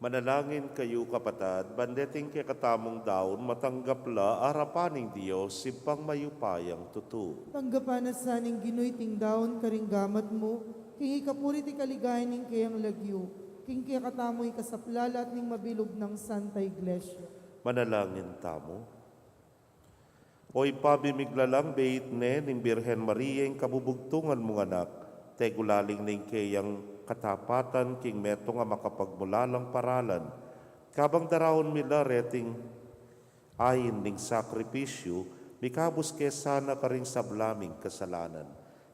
Manalangin kayo kapatad, bandeting kay katamong daon, matanggapla arapaning Diyos, sipang mayupayang tutu. Tanggapan na saning Ginoy ting daon karing gamat mo, king ikapuri ti kaligayan ning kayang lagyo, king kaya katamoy kasaplala at ning mabilog ng Santa Iglesia. Manalangin tamo. Oy pabimiglalang beit ne ning Birhen Maria yung kabubugtungan mong anak, tegulaling ning kayang katapatan king meto nga makapagmulalang paralan, kabang darawon mila reting ayin ning sakripisyo, mikabus kesana ka ring sablaming kasalanan.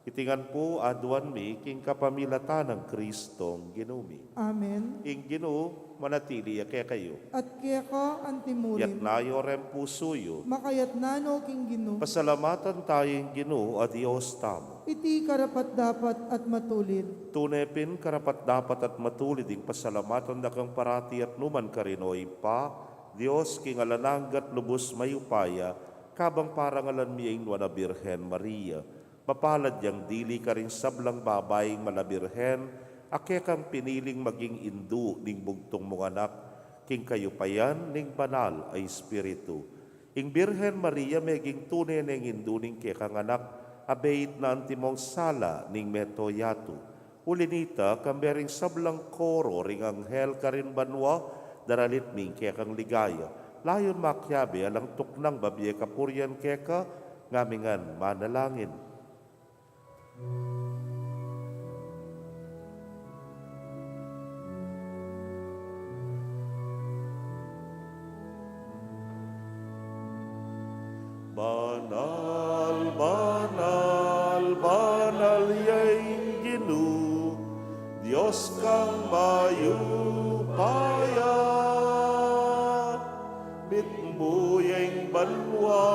Itingan po aduan mi king kapamilatan ng Kristong ginumi. Amen. Ing Ginoo manatili kaya kayo. At kaya ka antimurin, Yat nayo rem pusuyo. makayat nano king Gino, Pasalamatan tayong Ginoo a Dios tamo. iti karapat dapat at matulid. Tunepin karapat dapat at matulid ing pasalamatan na kang parati at numan karinoy pa, Dios king alananggat lubos mayupaya, kabang parangalan miyain wana Birhen Maria. Mapalad yang dili ka rin sablang babaying malabirhen, ake kang piniling maging indu ning bugtong mong anak, king kayo payan ning banal ay espiritu. Ing Birhen Maria meging tunay ning indu ning kekang anak, abeit na antimong sala ning metoyatu. Ulinita kambering sablang koro ring anghel karin banwa, daralit ming kekang ligaya. Layon makyabe alang tuknang babye kapuryan keka, ngamingan manalangin. Banal, banal, banal yaing Ginoo, Diyos kang mayupaya. Mitmuyeng banwa,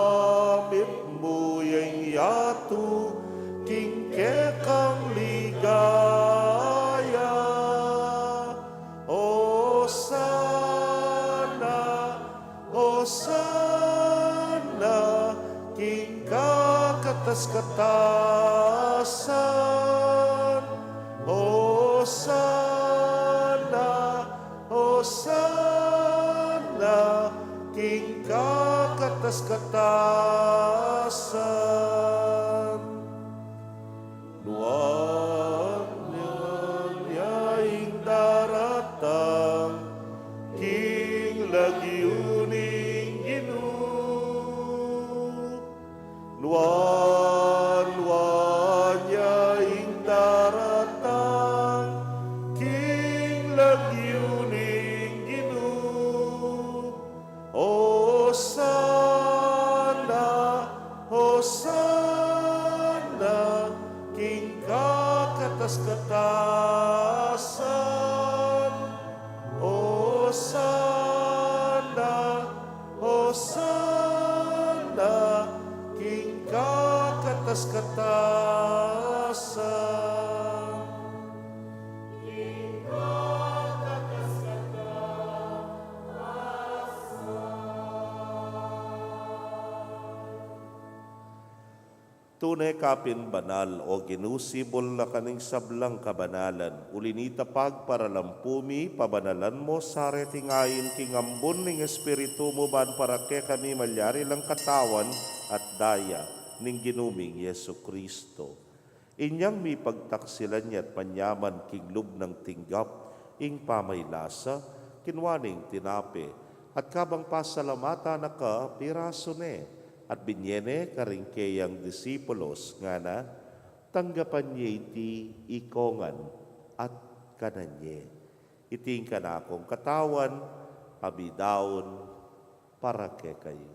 mitmuyeng yatu, kingke kang ligaya. O sana, king kakatas-katasan. O sana, king kakatas-katasan. Luwag nyayaing daratang, king lagyuning Ginoo. Luwan nyayaing daratang, king lagyuning Ginoo. O sana, king kakatas-katasan. O sana, king kakatas-katasan. Tunay kapin banal o ginusibol na kaning sablang kabanalan. Ulinita pagparalampumi, pabanalan mo, sare tingayin kingambon ning espiritu mo ban para ke kami malyari lang katawan at daya ning ginuming Yesu Kristo. Inyang mi pagtaksilan niya at panyaman kinglub ng tinggap, ing pamaylasa, kinwaning tinape, at kabang pasalamata na ka, piraso ne, at binyene karing kayang disipulos nga na, tanggapan niya iti ikongan at kananye. Iting ka na akong katawan, abidaon, para ke kayo.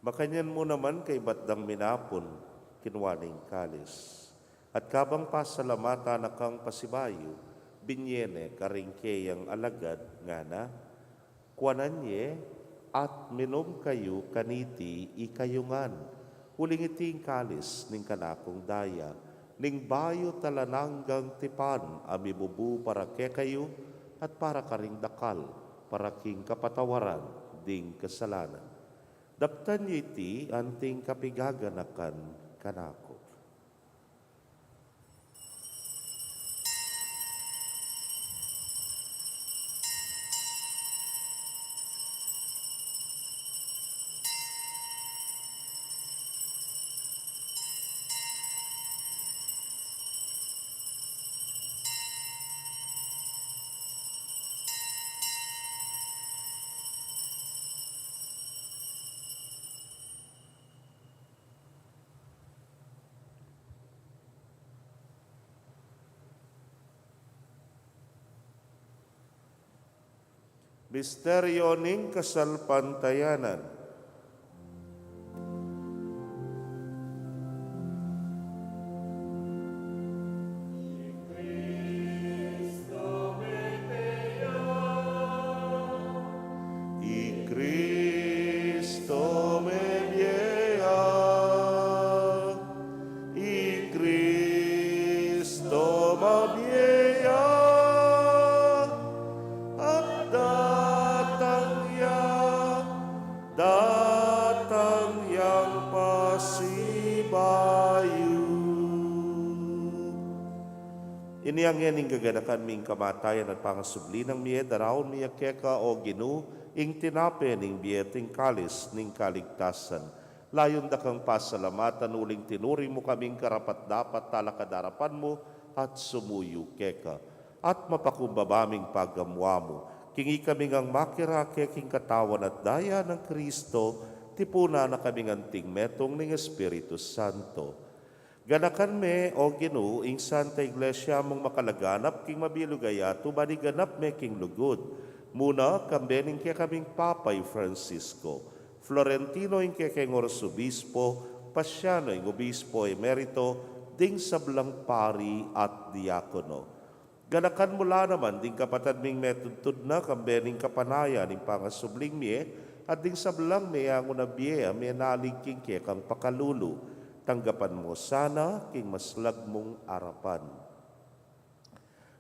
Makanyan mo naman kay batdang minapon, kinwaning kalis. At kabang pasalamatan na kang pasibayo, binyene karingke ang alagad nga na, kuananye at minom kayo kaniti ikayungan, huling iting kalis ning kanakong daya, ning bayo talananggang tipan, amibubu para ke kayo, at para karing dakal, para king kapatawaran, ding kasalanan. Daptan niyo iti anting kapigaganakan kanako. Misteryo ning kasalpantayanan. I Cristo me viea, I Cristo me viea, at datang yang pasibayu. Ini ang yaning gaganakan ming kamatayan at pangasubli ng miye daraon miya keka o ginu ing tinape ning biyeting kalis ning kaligtasan. Layon da kang pasalamatan uling tinuri mo kaming karapat dapat talakadarapan mo at sumuyo keka. At mapakumbabaming paggamwa mo. Kingi kami ngang makirake king katawan at daya ng Kristo, tipuna na kami nganting metong ng Espiritu Santo. Ganakan me o Ginu ing Santa Iglesia mong makalaganap king mabilugaya tubani ganap me king lugod. Muna kambening kaya kaming Papay Francisco, Florentino ing kaya keng Orzobispo, Pasiano ing Obispo Emerito, ding sablang pari at diakono. Ganakan mula naman ding kapatad ming metudtud na kambening kapanaya ning pangasubling miye at ding sablang meyang unabiya may naligking kaya kang pakalulu. Tanggapan mo sana king maslag mong arapan.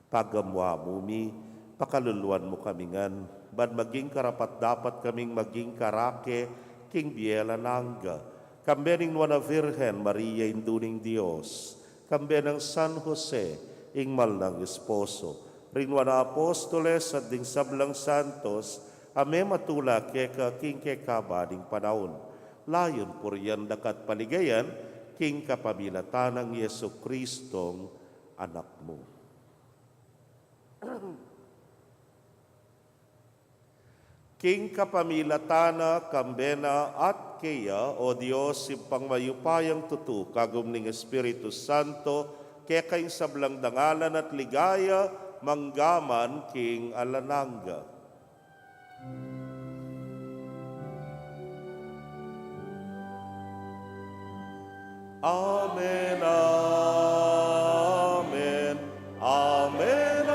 Pagamwa mo mi, pakaluluan mo kamingan, ban maging karapat dapat kaming maging karake king biela nangga. Kambening nuana Virgen Maria induning Dios, kambenang San Jose, ingmal ng esposo. Rinwa na apostoles at ding sablang santos, ame matula keka king kekabading panahon. Layon puryan dakat paligayan, king kapamilatan ng Yesu Kristong anak mo. King kapamilatana, kambena at kaya, o Diyos, simpang mayupayang tutu, kagum ning Espiritu Santo, kaya kayong sablang dangalan at ligaya, manggaman king alanangga. Amen, amen, amen, amen,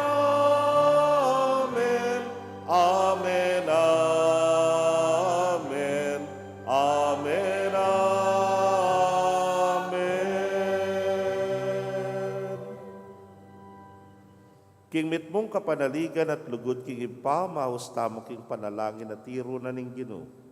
amen, amen, amen, amen. King mitmong kapanaligan at lugod king impa, mahusta mo king panalangin at tiro na ning Ginoo.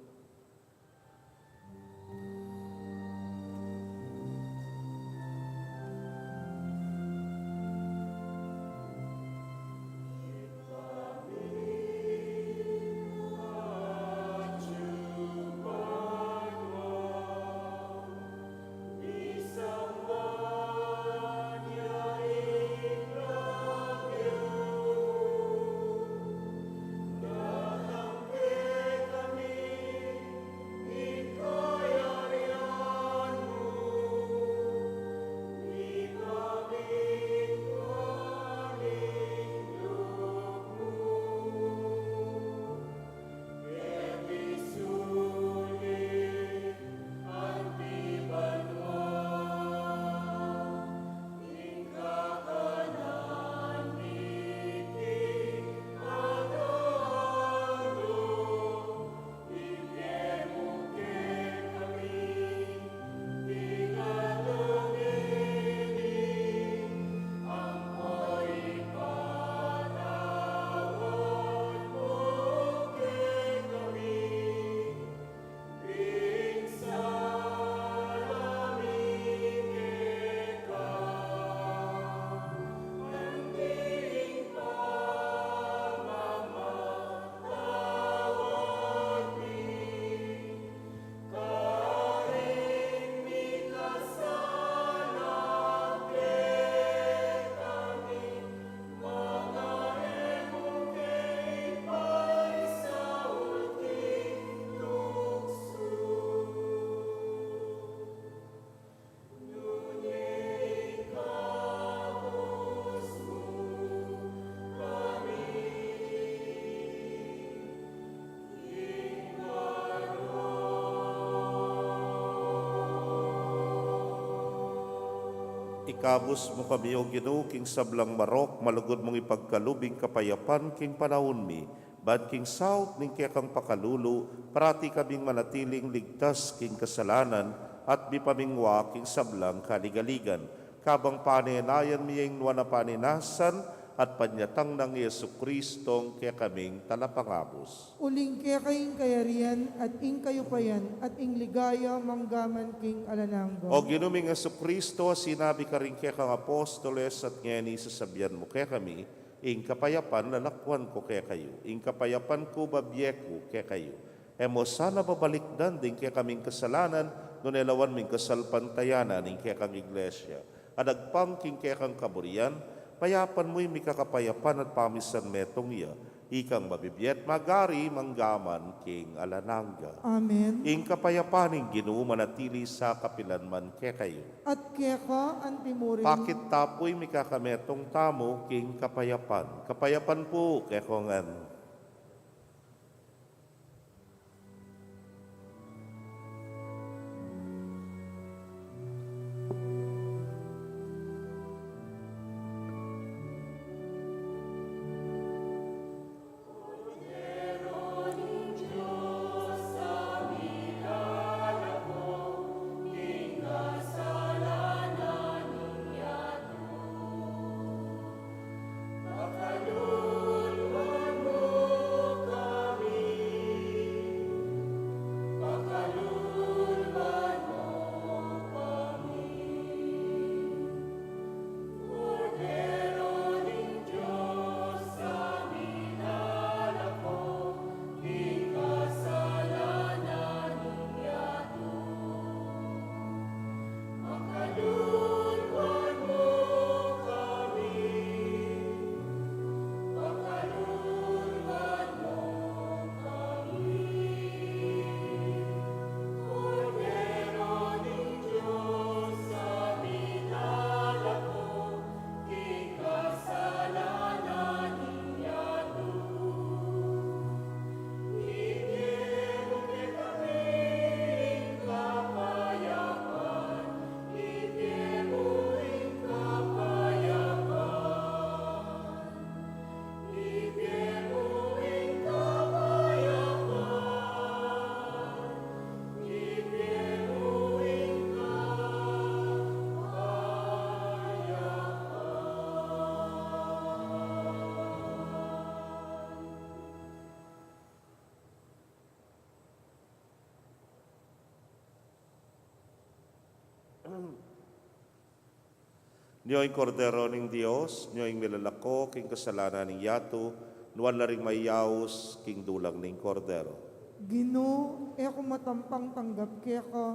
Ikabus mo kami o Ginoo king sablang marok, malugod mong ipagkalubing kapayapan king panahon mi, bad king south ning kekang pakalulu, parati kaming manatiling ligtas king kasalanan, at bipamingwa king sablang kaligaligan. Kabang panenayan miyeng nuwa na paninasan, at panyatang ng Yesu Kristong kaya kaming talapangabos. Uling kaya kayong kayarian at ing kayo payan at ing ligaya manggaman king alananggo. O ginuming Yesu Kristo, sinabi ka rin kaya kang apostoles at ngeni sasabihan mo kaya kami, ing kapayapan lalakwan ko kaya kayo, ing kapayapan ko babyeku kaya kayo. Emo sana babalikdan din kaya kaming kasalanan, no nelawan ming kasalpantayanan ing kaya kang iglesia. Adagpang king kaya kang kaburian, payapan mo'y mikakapayapan at pamisan metong iya, ikang mabibiyet magari manggaman king alanangga. Amen. Ing kapayapaning Ginoo manatili sa kapilanman kaya kayo. At kaya ka antimurin. Pakit tapoy mikakametong tamo king kapayapan. Kapayapan po kaya kongan. Niyo'y kordero ng Diyos, niyo'y milalako, king kasalanan ng yato, nuwan na rin mayaos, king dulang ng kordero. Ginoo, e ako matampang tanggap kaya ka,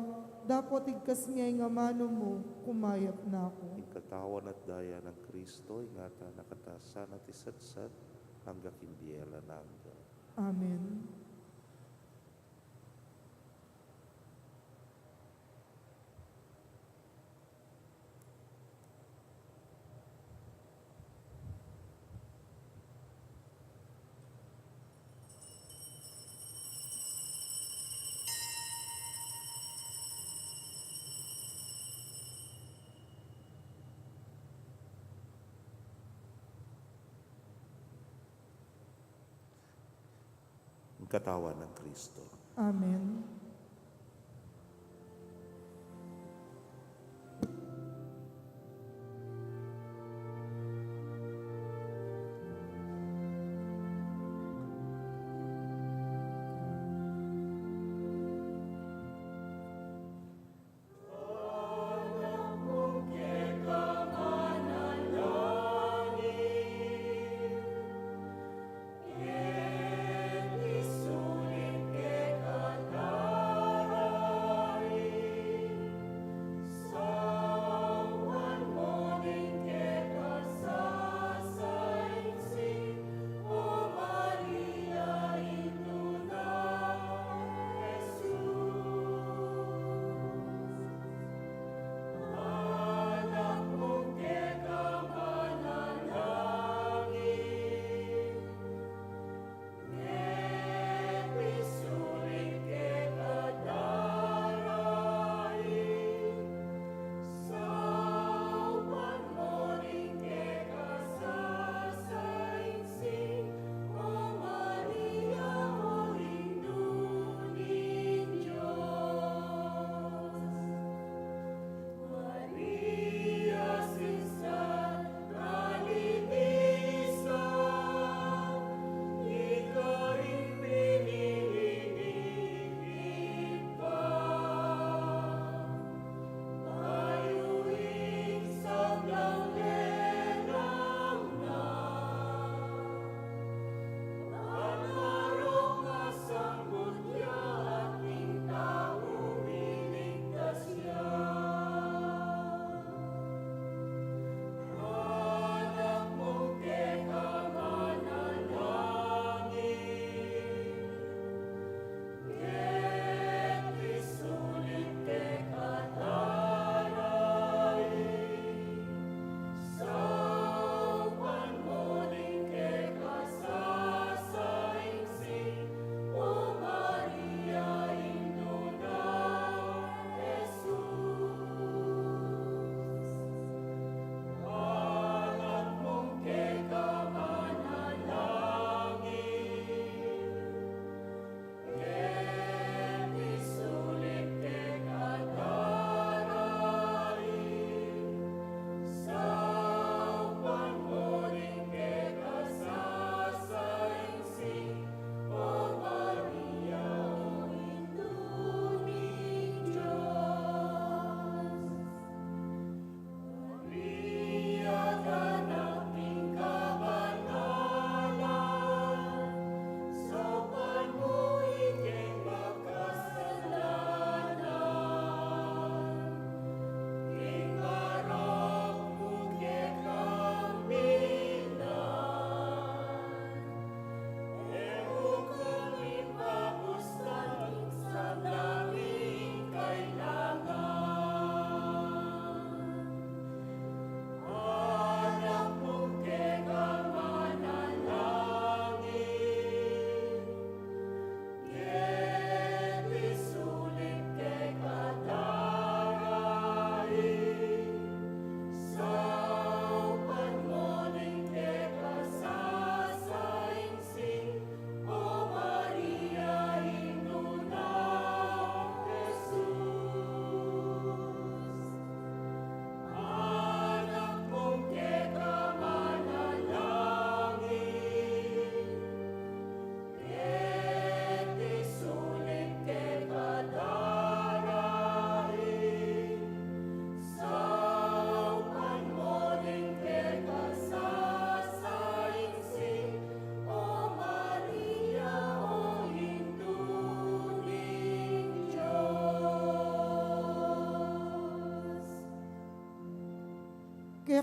dapat igkas niya nga mano mo, kumayap na ako. Ing katawan at daya ng Kristo, ingata nakatasan at isadsad, hanggang kindiela nangga. Amen. Ang katawan ng Kristo. Amen. Isulit ke kata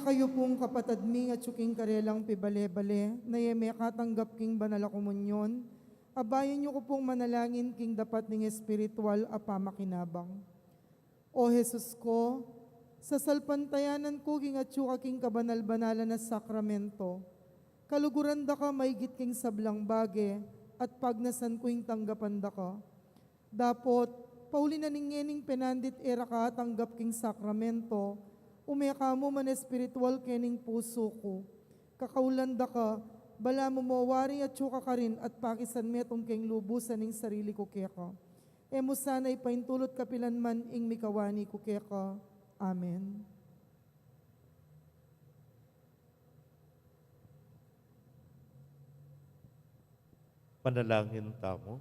kayo pong kapatad mi at suking karelang pibale-bale, na yeme katanggap king banal a komunyon, abayan niyo ko pong manalangin king dapat ning espiritual a pamakinabang. O Jesus ko, sa salpantayanan ko king at suka king kabanal-banalan na sakramento, kaluguran da ka maigit king sablang bage, at pagnasan ko ing tanggapan da ka. Dapot, pauli na ningening penandit era ka tanggap king sakramento, umeka mo man espiritual kening puso ko. Kakaulanda ka, bala mo mawari at suka ka rin at pakisan metong keng lubusan ning sarili ko keka. Emo sana'y paintulot kapilan man ing mikawani ko keka. Amen. Panalangin tamo.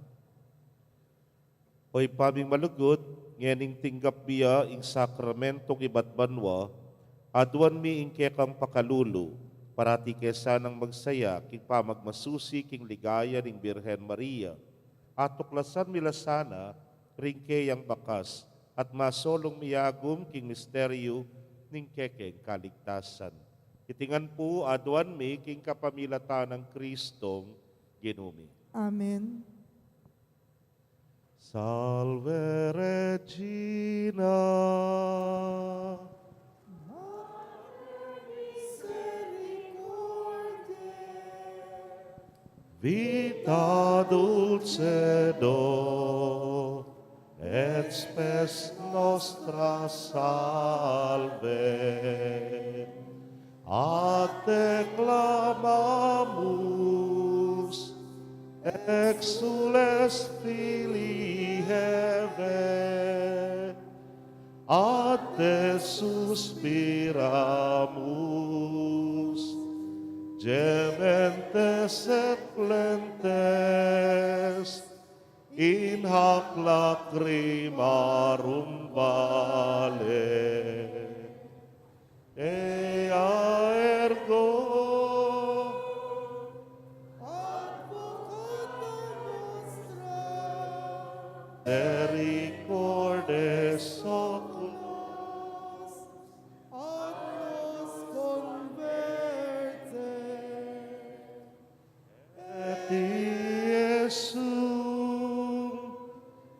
Oy paming malugod, ngening tinggap biya ing sakramentong iba't banwa, aduan mi ing kekang pakalulu, parati kesa nang magsaya, king pamagmasusi, king ligaya ning Birhen Maria, at tuklasan mila sana, ring kayang bakas, at masolong miyagum king misteryo ning kekeng kaligtasan. Itingan po aduan mi king kapamilatan ng Kristong ginumi. Amen. Salve Regina. Vita dulcedo, et spes nostra salve. Ad te clamamus, exules filii Heve, ad te suspiramus, gementes et plentes, in hac lacrimarum vale. Ea ergo, Misericordes oculos, Ad nos converte. et Iesum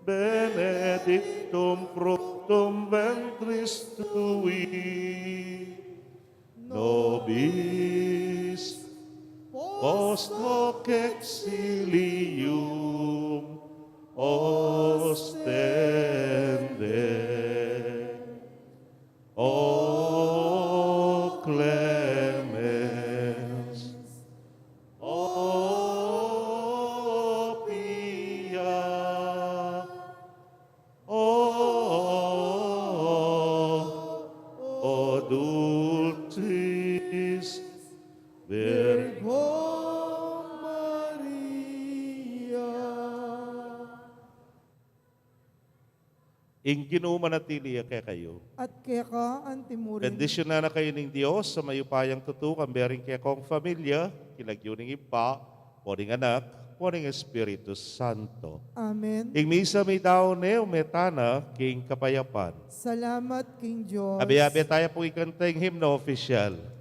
benedictum fructum ventris tui, nobis post hoc exilium ostende. O clemens, o pia, o dulcis Virgo Maria. ing ginumanatili kay kayo. At keka antimurin. Bendisyon na kayo ng Diyos sa mayupayang tutukan, bering kay kong familia, kilagyuning ipa, poring anak, poring Espiritu Santo. Amen. Ing misa may tao ne, umetana, king kapayapan. Salamat King Diyos. Abi-abi tayo po ikantay hymno official.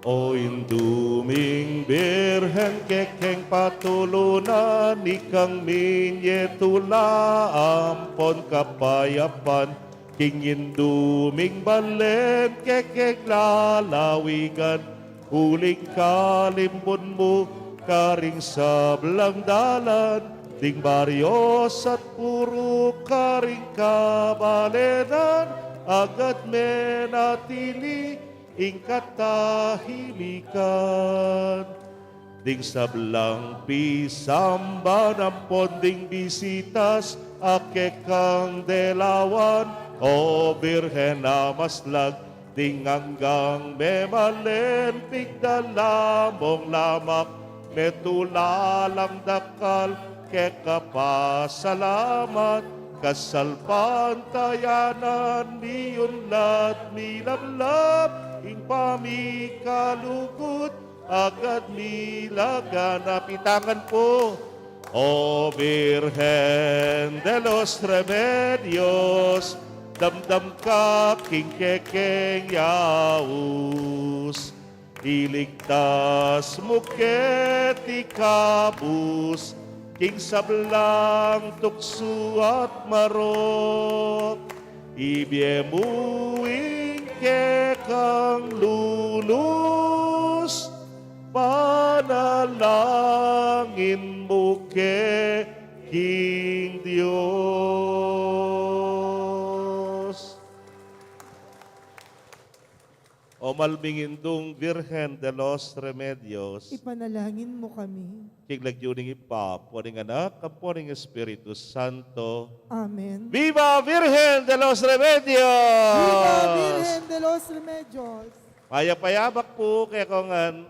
O induming Birhen kekeng patulunan, ikang minyetula ampon kapayapan, king induming balen kekeng lalawigan, huling kalimbon mo, karing sablang dalan, ding baryos at puro karing kabalenan, agad menatili, ing katahimikan. Ding sablang pisamba ng ponding bisitas, ake kang delawan, o Birhen na maslag, ding hanggang memalen, pigdalamong lamak, metulalang dakal, ke kapasalamat, kasalpantayanan, miyunlat, milablab, ing pamikalugot, agad milaga, napitangan po. O Virgen de los Remedios, damdam ka king kekeng yaus. Iligtas mo ket ikabus, king sablang tukso at marot. Ibyemuing kekang lulus, panalangin mo ke King Diyos. O malmingindong Virgen de los Remedios, Ipanalangin mo kami. king lagyuning ipa, puring anak, kapuring Espiritu Santo. Amen. Viva Virgen de los Remedios! Viva Virgen de los Remedios! Payapayabak po kaya kongan